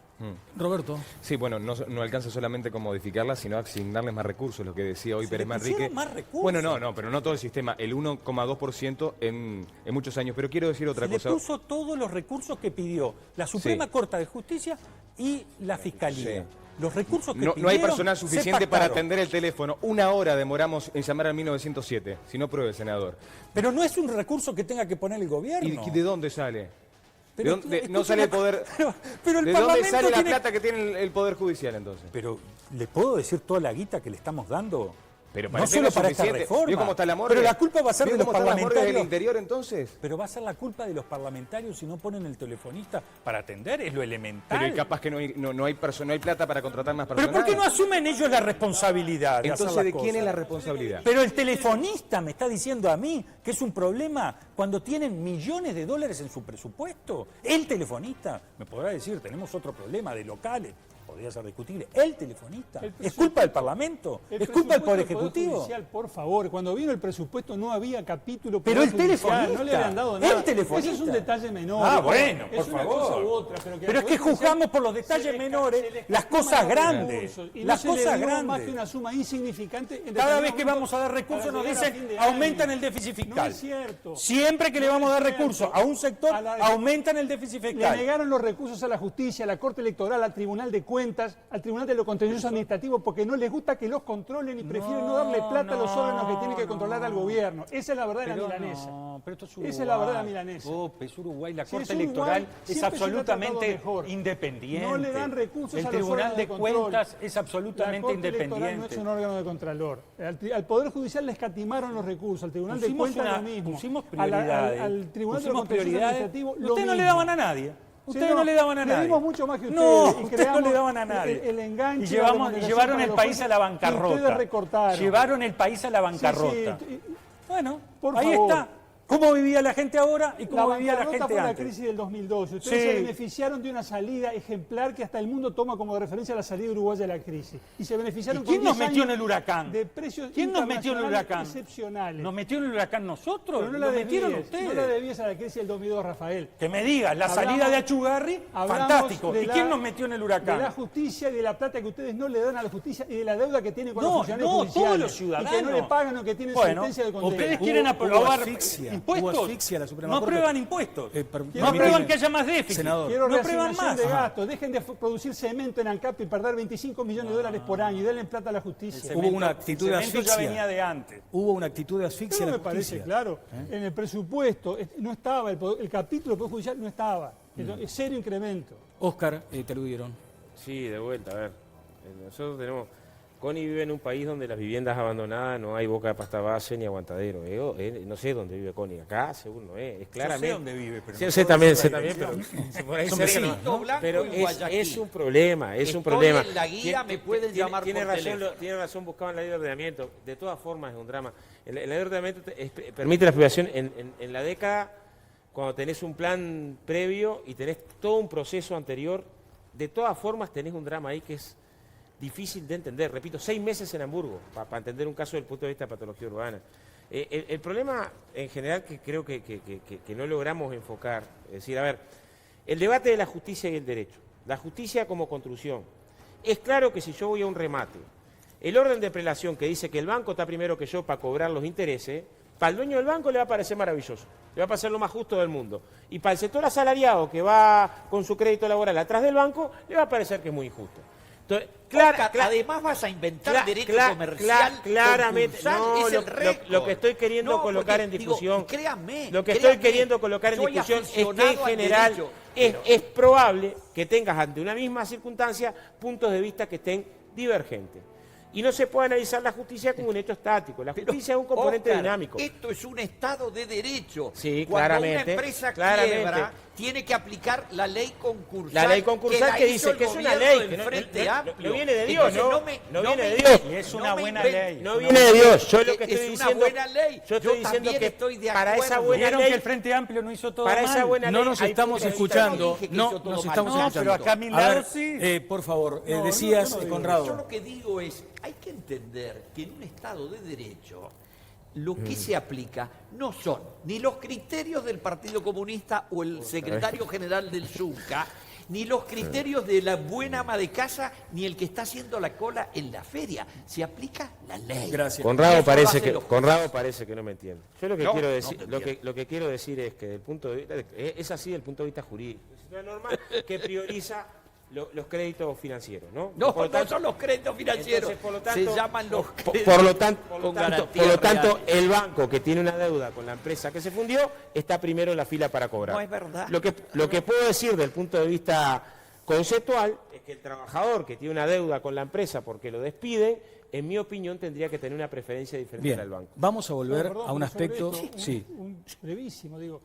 Roberto. Sí, bueno, no alcanza solamente con modificarla, sino asignarles más recursos, lo que decía hoy Pérez Manrique. Más recursos. Bueno, pero no todo el sistema, el 1,2% en muchos años. Pero quiero decir otra cosa. Le puso todos los recursos que pidió la Suprema Corte de Justicia y la Fiscalía. Sí. Los recursos que no hay personal suficiente para atender el teléfono. 1 hora demoramos en llamar al 1907, si no pruebe, senador. Pero no es un recurso que tenga que poner el gobierno. ¿Y de dónde sale? Pero, no sale el poder. Pero el ¿De Parlamento dónde sale la tiene... plata que tiene el Poder Judicial entonces? Pero, ¿le puedo decir toda la guita que le estamos dando? Pero no solo para esta reforma. ¿Vio cómo está la morgue? Pero la culpa va a ser de los parlamentarios. ¿Del interior entonces? Pero va a ser la culpa de los parlamentarios si no ponen el telefonista para atender, es lo elemental. Pero capaz que no hay plata para contratar más personal. ¿Pero por qué no asumen ellos la responsabilidad de entonces, hacer ¿de las quién cosas? es la responsabilidad? Pero el telefonista me está diciendo a mí que es un problema cuando tienen millones de dólares en su presupuesto. El telefonista me podrá decir, tenemos otro problema de locales. Podría ser discutible. El telefonista. ¿Es culpa del Parlamento? ¿Es culpa del Poder Ejecutivo? Judicial, por favor, cuando vino el presupuesto no había capítulo. Pero el telefonista. No le habían dado nada. El telefonista. Eso es un detalle menor. Ah, bueno, por es una favor. cosa u otra, pero es que juzgamos por los detalles menores las cosas grandes. Y las no cosas se le dio grandes. más que una suma insignificante. Cada vez que vamos a dar recursos nos dicen aumentan el déficit fiscal. No es cierto. Siempre que le vamos a dar recursos a un sector, aumentan el déficit fiscal. Le negaron los recursos a la justicia, a la Corte Electoral, al Tribunal de Cuentas, al Tribunal de lo Contencioso Administrativo, porque no les gusta que los controlen y prefieren no darle plata a los órganos que tienen que controlar al gobierno. Esa es la verdad de la milanesa. Pero esto es Uruguay. Esa es la verdad de la milanesa. Es Uruguay. La Si Corte es Uruguay, Electoral es siempre se absolutamente lo ha tratado independiente. No le dan recursos el a los Tribunal órganos de control. Cuentas es absolutamente La Corte Electoral no independiente. es un órgano de contralor. Al Poder Judicial le escatimaron los recursos, al Tribunal de Cuentas lo mismo. Pusimos prioridades. Al Tribunal de lo Contencioso Administrativo lo Ustedes no le mismo. daban a nadie. Ustedes no le daban a nadie. Le dimos mucho más que ustedes. No, y ustedes no le daban a nadie. El enganche. Y llevaron el país a la bancarrota. Ustedes recortaron. Llevaron el país a la bancarrota. Sí. Bueno, por ahí favor. está. ¿Cómo vivía la gente ahora y cómo vivía la gente fue la antes? crisis del 2012. Ustedes se beneficiaron de una salida ejemplar que hasta el mundo toma como referencia la salida uruguaya de la crisis. Y se beneficiaron ¿Y quién con nos 10 metió en años el huracán? de precios ¿Quién nos metió en el huracán? Excepcionales. ¿Nos metió en el huracán nosotros? Pero no la ¿Nos metieron debías, ustedes? no la debías a la crisis del 2002, Rafael. Que me digas, la salida de Achugarri, fantástico. ¿Y quién nos metió en el huracán? De la justicia y de la plata que ustedes no le dan a la justicia y de la deuda que tienen con los funcionarios no, judiciales. todos los ciudadanos. Y que no le pagan o que tienen sentencia de condena. Ustedes quieren aprobar Hubo asfixia a la Suprema no Corte. aprueban impuestos. No No aprueban que haya más déficit. Senador. Quiero no aprueban reasignación más. de gastos. Dejen de producir cemento en ANCAP y perder 25 millones de dólares por año y denle plata a la justicia. Hubo una actitud de asfixia. ya venía de antes. Hubo una actitud de asfixia No a la me parece justicia. claro. En el presupuesto no estaba, el capítulo del Poder Judicial no estaba. Es cero incremento. Oscar, te aludieron. Sí, de vuelta, a ver. Nosotros tenemos... Connie vive en un país donde las viviendas abandonadas no hay boca de pasta base ni aguantadero. No sé dónde vive Connie. Acá seguro no es. Es claramente. Yo sé dónde vive, pero sí, no sé puedo también, decir sé también, pero por ahí cerca no. Blanco Pero y Guayaquil. es un problema, es un Estoy problema. en la guía, me pueden llamar tiene por razón, teléfono. tiene razón, buscaban la ley de ordenamiento. De todas formas es un drama. La ley de ordenamiento permite la privación en la década cuando tenés un plan previo y tenés todo un proceso anterior. De todas formas tenés un drama ahí que es difícil de entender. Repito, 6 meses en Hamburgo para entender un caso desde el punto de vista de patología urbana. El problema en general que creo que no logramos enfocar, es decir, a ver, el debate de la justicia y el derecho, la justicia como construcción. Es claro que si yo voy a un remate, el orden de prelación que dice que el banco está primero que yo para cobrar los intereses, para el dueño del banco le va a parecer maravilloso, le va a parecer lo más justo del mundo. Y para el sector asalariado que va con su crédito laboral atrás del banco, le va a parecer que es muy injusto. Entonces, además vas a inventar derecho comercial. Claramente, no, es el récord. Lo que estoy queriendo colocar en discusión, créame, lo que estoy queriendo colocar en discusión es que en general es probable que tengas ante una misma circunstancia puntos de vista que estén divergentes. Y no se puede analizar la justicia como un hecho estático. La justicia es un componente dinámico. Esto es un Estado de derecho. Sí, Cuando claramente. una empresa quiebra, tiene que aplicar la ley concursal. La ley concursal que dice que es una ley, que no viene de Dios, ¿no? No viene de Dios. Y es una buena ley. No viene de Dios. Yo lo que estoy es diciendo, una buena ley. yo estoy diciendo que estoy de para acuerdo. esa buena Vieron ley, que el Frente Amplio no hizo todo para mal. esa buena No ley nos hay estamos puntos de vista. escuchando, No, no nos estamos No, escuchando. pero acá a mi A lado ver, sí. por favor, No, decías, no digo. Conrado. Yo lo que digo es, hay que entender que en un Estado de derecho lo que se aplica no son ni los criterios del Partido Comunista o el secretario general del Zunca, ni los criterios de la buena ama de casa, ni el que está haciendo la cola en la feria. Se aplica la ley. Gracias. Conrado parece Conrado parece que no me entiende. Yo lo que quiero decir, lo que quiero decir es que del punto de vista, es así desde el punto de vista jurídico. Es una norma que prioriza los créditos financieros, ¿no? No, Por lo tanto, no son los créditos financieros, entonces, por lo tanto, se llaman los por lo tanto, reales. el banco que tiene una deuda con la empresa que se fundió está primero en la fila para cobrar. No es verdad. Lo que puedo decir del punto de vista conceptual es que el trabajador que tiene una deuda con la empresa porque lo despiden, en mi opinión tendría que tener una preferencia diferente Bien, al banco. vamos a volver Perdón, a un pero sobre aspecto. esto, Sí. un brevísimo, digo.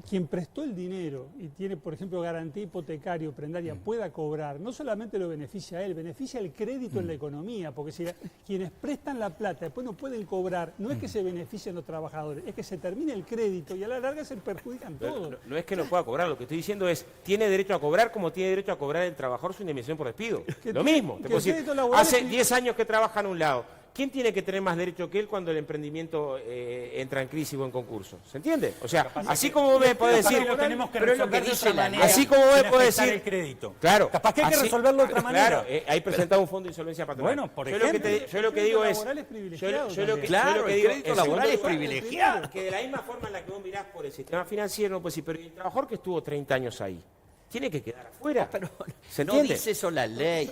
Quien prestó el dinero y tiene, por ejemplo, garantía hipotecaria o prendaria pueda cobrar, no solamente lo beneficia a él, beneficia el crédito en la economía, porque si quienes prestan la plata después no pueden cobrar, no es que se beneficien los trabajadores, es que se termine el crédito y a la larga se perjudican todos. No es que no pueda cobrar, lo que estoy diciendo es, tiene derecho a cobrar como tiene derecho a cobrar el trabajador su indemnización por despido. Lo mismo, te puedo decir, hace 10 años que trabaja en un lado. ¿Quién tiene que tener más derecho que él cuando el emprendimiento entra en crisis o en concurso? ¿Se entiende? O sea, así como vos me podés decir... Lo tenemos que pero es lo resolver que de dice otra la manera. Así como vos me podés Afectar decir... el crédito. Claro. Capaz que hay que resolverlo de otra manera. Claro, hay presentado un fondo de insolvencia patronal. Bueno, por yo ejemplo. yo lo que digo es... laboral es privilegiado yo lo que Claro, el digo, crédito en laboral segundo es lugar, privilegiado. que de la misma forma en la que vos mirás por el sistema financiero, no puedes decir, pero el trabajador que estuvo 30 años ahí, tiene que quedar afuera. Pero ¿Se no entiende? dice eso la ley.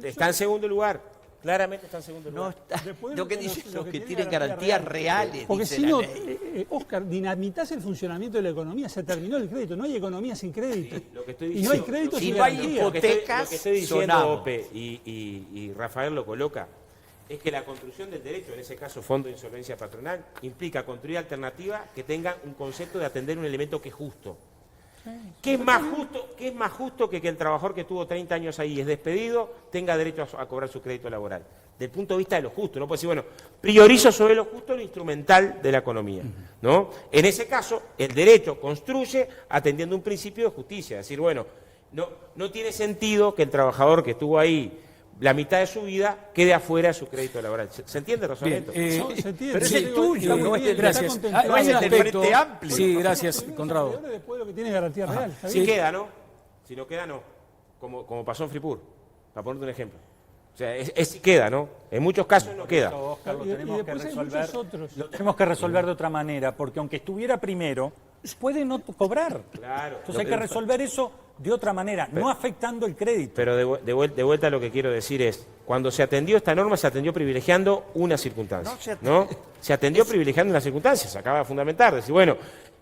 Está en segundo lugar. Claramente está en segundo No lugar. está. Después Lo que los- dicen los los que que tienen tienen garantías reales, Porque dice si la no, ley. Oscar, dinamitas el funcionamiento de la economía, se terminó el crédito, no hay economía sin crédito. Lo que estoy Y no hay diciendo- crédito si sin no hay garantía. Lo que estoy hipotecas, diciendo, sonamos. Ope, y Rafael lo coloca, es que la construcción del derecho, en ese caso Fondo de Insolvencia Patronal, implica construir alternativas que tengan un concepto de atender un elemento que es justo. ¿Qué es más justo que el trabajador que estuvo 30 años ahí y es despedido tenga derecho a cobrar su crédito laboral? Del punto de vista de lo justo, no puede decir, bueno, priorizo sobre lo justo lo instrumental de la economía, ¿no? En ese caso, el derecho construye atendiendo un principio de justicia, es decir, bueno, no tiene sentido que el trabajador que estuvo ahí la mitad de su vida quede afuera de su crédito laboral. ¿Se entiende el razonamiento? Se entiende. pero es Yo el digo, tuyo, está muy no es bien, el- está Gracias. contemplado. Hay un el del aspecto. Frente Amplio. Sí, gracias, Los Conrado. trabajadores después de lo que tiene garantía real. ¿está Si bien? queda, ¿no? Si no queda, no. Como pasó en Fripur, para ponerte un ejemplo. O sea, si queda, ¿no? En muchos casos no queda. Oscar, lo Y tenemos que después hay resolver. muchos otros. Lo tenemos que resolver de otra manera, porque aunque estuviera primero, puede no cobrar. Claro. Entonces hay que resolver eso de otra manera, no afectando el crédito. Pero de vuelta lo que quiero decir es, cuando se atendió esta norma, se atendió privilegiando una circunstancia, ¿no? Se atendió privilegiando una circunstancia, se acaba de fundamentar, decir, bueno,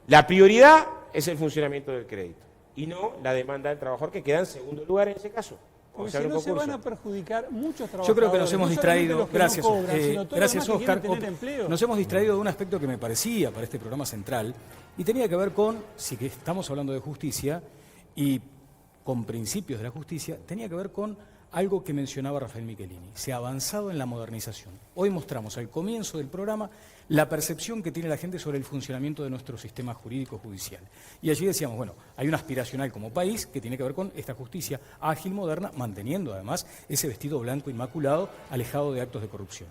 la prioridad es el funcionamiento del crédito y no la demanda del trabajador que queda en segundo lugar en ese caso. Porque Se abre si un no se concurso. van a perjudicar muchos trabajadores. Yo creo que nos hemos no solamente distraído, los que no gracias, cobran, sino todos gracias los demás que Oscar. quieren tener empleo. Nos hemos distraído de un aspecto que me parecía para este programa central y tenía que ver con, si que estamos hablando de justicia y con principios de la justicia, tenía que ver con algo que mencionaba Rafael Michelini. Se ha avanzado en la modernización. Hoy mostramos al comienzo del programa la percepción que tiene la gente sobre el funcionamiento de nuestro sistema jurídico judicial. Y allí decíamos, bueno, hay una aspiracional como país que tiene que ver con esta justicia ágil, moderna, manteniendo además ese vestido blanco inmaculado, alejado de actos de corrupción.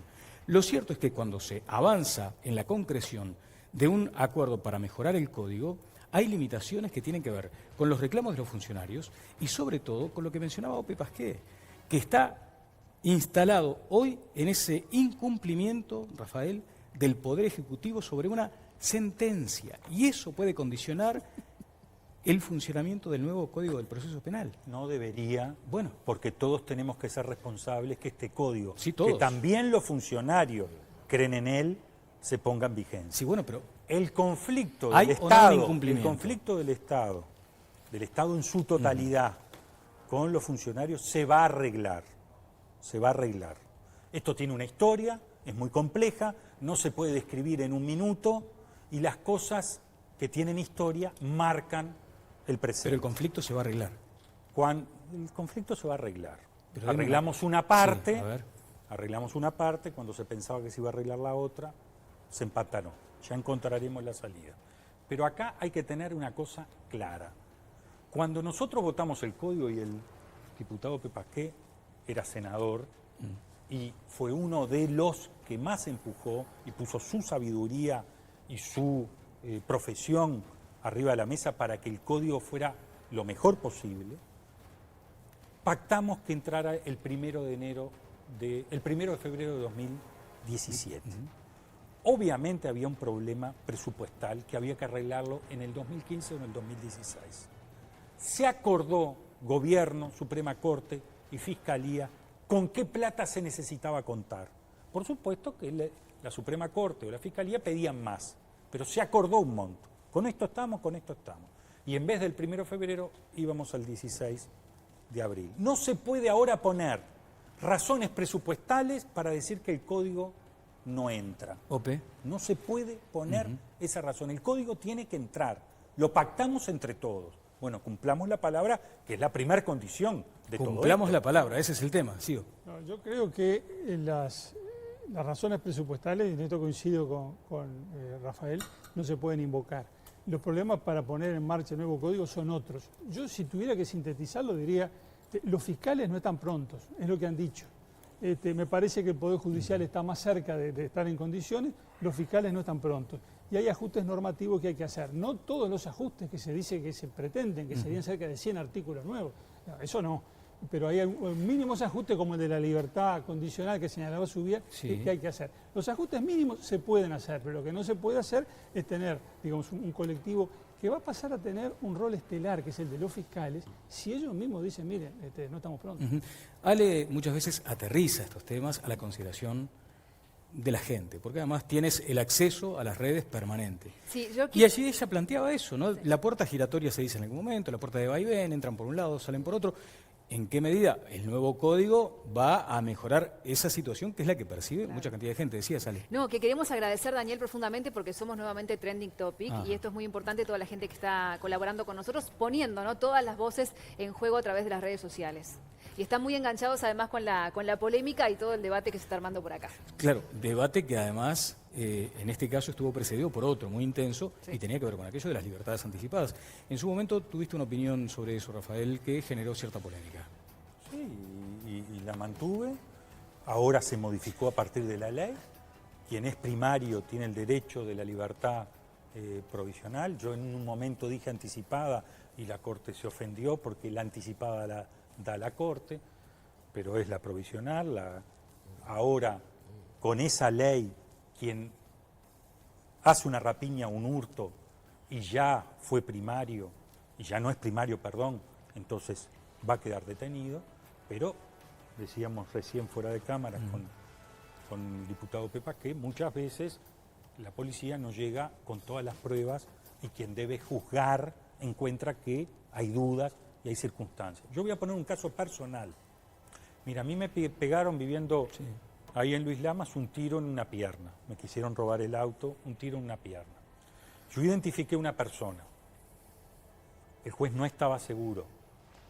Lo cierto es que cuando se avanza en la concreción de un acuerdo para mejorar el código, hay limitaciones que tienen que ver con los reclamos de los funcionarios y sobre todo con lo que mencionaba Ope Pasqué, que está instalado hoy en ese incumplimiento, Rafael, del Poder Ejecutivo sobre una sentencia. Y eso puede condicionar el funcionamiento del nuevo Código del Proceso Penal. No debería, bueno, porque todos tenemos que ser responsables que este código, sí, todos, que también los funcionarios creen en él, se ponga en vigencia. Sí, bueno, pero el conflicto del Estado, del Estado en su totalidad, con los funcionarios se va a arreglar. Se va a arreglar. Esto tiene una historia, es muy compleja, no se puede describir en un minuto y las cosas que tienen historia marcan el presente. Pero el conflicto se va a arreglar. El conflicto se va a arreglar. Pero arreglamos una parte, sí, a ver. Arreglamos una parte, cuando se pensaba que se iba a arreglar la otra, se empataron. Ya encontraremos la salida. Pero acá hay que tener una cosa clara. Cuando nosotros votamos el código y el diputado Ope Pasqué era senador y fue uno de los que más empujó y puso su sabiduría y su profesión arriba de la mesa para que el código fuera lo mejor posible, pactamos que entrara el 1 de febrero de 2017. Obviamente había un problema presupuestal que había que arreglarlo en el 2015 o en el 2016. Se acordó Gobierno, Suprema Corte y Fiscalía con qué plata se necesitaba contar. Por supuesto que la Suprema Corte o la Fiscalía pedían más, pero se acordó un monto. Con esto estamos, con esto estamos. Y en vez del 1 de febrero íbamos al 16 de abril. No se puede ahora poner razones presupuestales para decir que el código no entra. Ope. No se puede poner esa razón. El código tiene que entrar. Lo pactamos entre todos. Bueno, cumplamos la palabra, que es la primera condición de todo esto. Cumplamos la palabra, ese es el tema, sigo. No, yo creo que las razones presupuestales, y en esto coincido con Rafael, no se pueden invocar. Los problemas para poner en marcha el nuevo código son otros. Yo, si tuviera que sintetizarlo, diría, los fiscales no están prontos, es lo que han dicho. Me parece que el Poder Judicial está más cerca de estar en condiciones, los fiscales no están prontos. Y hay ajustes normativos que hay que hacer. No todos los ajustes que se dice que se pretenden, que serían cerca de 100 artículos nuevos. No, eso no. Pero hay mínimos ajustes como el de la libertad condicional que señalaba Subía, que hay que hacer. Los ajustes mínimos se pueden hacer, pero lo que no se puede hacer es tener, digamos, un colectivo que va a pasar a tener un rol estelar, que es el de los fiscales, si ellos mismos dicen, miren, no estamos prontos. Ale muchas veces aterriza estos temas a la consideración de la gente, porque además tienes el acceso a las redes permanente. Sí, y allí ella planteaba eso, ¿no? Sí. La puerta giratoria se dice en algún momento, la puerta de vaivén, entran por un lado, salen por otro. ¿En qué medida el nuevo código va a mejorar esa situación que es la que percibe mucha cantidad de gente? Decía, Sale. No, que queremos agradecer, Daniel, profundamente porque somos nuevamente Trending Topic y esto es muy importante, toda la gente que está colaborando con nosotros, poniendo, ¿no?, todas las voces en juego a través de las redes sociales. Y están muy enganchados además con la polémica y todo el debate que se está armando por acá. Claro, debate que además en este caso estuvo precedido por otro muy intenso y tenía que ver con aquello de las libertades anticipadas. En su momento tuviste una opinión sobre eso, Rafael, que generó cierta polémica. Sí, y la mantuve. Ahora se modificó a partir de la ley. Quien es primario tiene el derecho de la libertad provisional. Yo en un momento dije anticipada y la Corte se ofendió porque la anticipada da la Corte, pero es la provisional. Ahora, con esa ley, quien hace una rapiña, un hurto, y ya fue primario, y ya no es primario, perdón, entonces va a quedar detenido, pero decíamos recién fuera de cámara con el diputado Pepa que muchas veces la policía no llega con todas las pruebas y quien debe juzgar encuentra que hay dudas y hay circunstancias. Yo voy a poner un caso personal. Mira, a mí me pegaron viviendo ahí en Luis Lamas un tiro en una pierna. Me quisieron robar el auto, un tiro en una pierna. Yo identifiqué una persona. El juez no estaba seguro.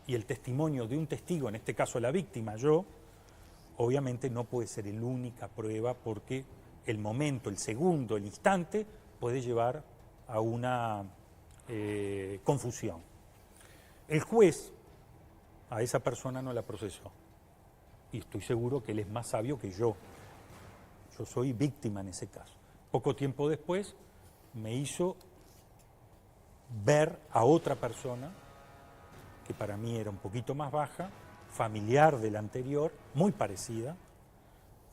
Y el testimonio de un testigo, en este caso la víctima, yo, obviamente no puede ser la única prueba porque el momento, el segundo, el instante puede llevar a una confusión. El juez a esa persona no la procesó. Y estoy seguro que él es más sabio que yo. Yo soy víctima en ese caso. Poco tiempo después me hizo ver a otra persona que para mí era un poquito más baja, familiar de la anterior, muy parecida,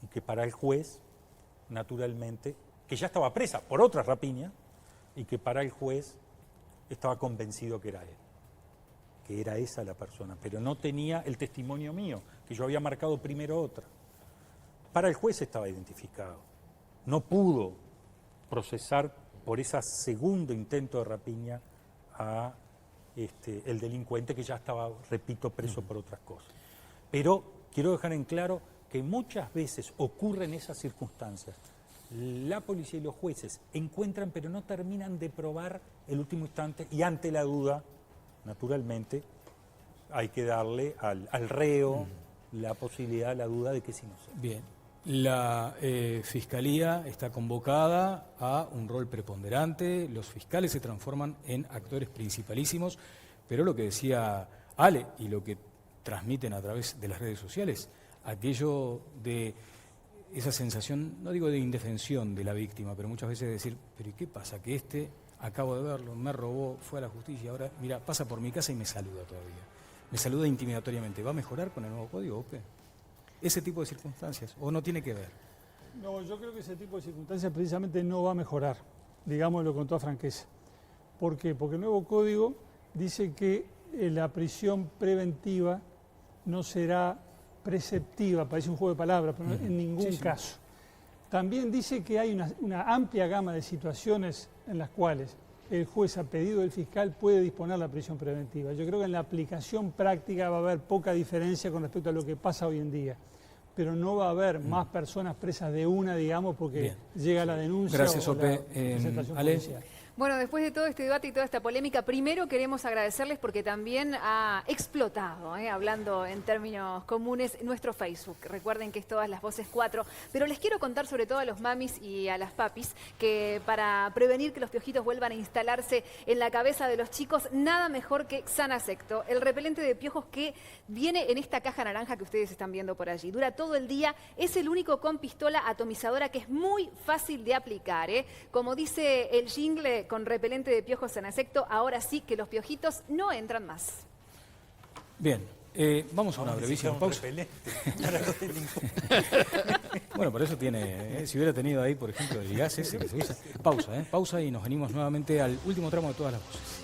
y que para el juez, naturalmente, que ya estaba presa por otra rapiña, y que para el juez estaba convencido que era él, que era esa la persona, pero no tenía el testimonio mío, que yo había marcado primero otra. Para el juez estaba identificado. No pudo procesar por ese segundo intento de rapiña a el delincuente que ya estaba, repito, preso por otras cosas. Pero quiero dejar en claro que muchas veces ocurren esas circunstancias. La policía y los jueces encuentran, pero no terminan de probar el último instante, y ante la duda, naturalmente, hay que darle al reo la posibilidad, la duda de que es inocente. Bien. La Fiscalía está convocada a un rol preponderante, los fiscales se transforman en actores principalísimos, pero lo que decía Ale y lo que transmiten a través de las redes sociales, aquello de esa sensación, no digo de indefensión de la víctima, pero muchas veces decir, pero ¿y qué pasa? Que acabo de verlo, me robó, fue a la justicia, ahora, mira, pasa por mi casa y me saluda todavía. Me saluda intimidatoriamente. ¿Va a mejorar con el nuevo código, Ope? Ese tipo de circunstancias, ¿o no tiene que ver? No, yo creo que ese tipo de circunstancias precisamente no va a mejorar, digámoslo con toda franqueza. ¿Por qué? Porque el nuevo código dice que la prisión preventiva no será preceptiva, parece un juego de palabras, pero en ningún caso. También dice que hay una amplia gama de situaciones en las cuales el juez, a pedido del fiscal, puede disponer la prisión preventiva. Yo creo que en la aplicación práctica va a haber poca diferencia con respecto a lo que pasa hoy en día. Pero no va a haber más personas presas de una, digamos, porque llega la denuncia. Gracias, o Ope. la presentación Ale. policial. Bueno, después de todo este debate y toda esta polémica, primero queremos agradecerles porque también ha explotado, hablando en términos comunes, nuestro Facebook. Recuerden que es Todas las Voces 4, pero les quiero contar sobre todo a los mamis y a las papis que para prevenir que los piojitos vuelvan a instalarse en la cabeza de los chicos, nada mejor que Xanasecto, el repelente de piojos que viene en esta caja naranja que ustedes están viendo por allí. Dura todo el día, es el único con pistola atomizadora que es muy fácil de aplicar. Como dice el jingle, con repelente de piojos Xanasecto, ahora sí que los piojitos no entran más. Bien, vamos a una brevísima pausa. Bueno, por eso tiene, si hubiera tenido ahí, por ejemplo, el gas ese que se usa. Pausa y nos venimos nuevamente al último tramo de Todas las Voces.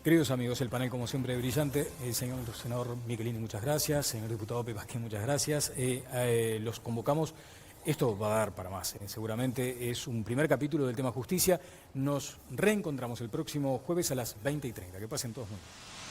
Queridos amigos, el panel como siempre brillante, el señor senador Michelini, muchas gracias, señor diputado Pepe Vázquez, muchas gracias. Los convocamos, esto va a dar para más, seguramente es un primer capítulo del tema justicia. Nos reencontramos el próximo jueves a las 20:30. Que pasen todos muy bien.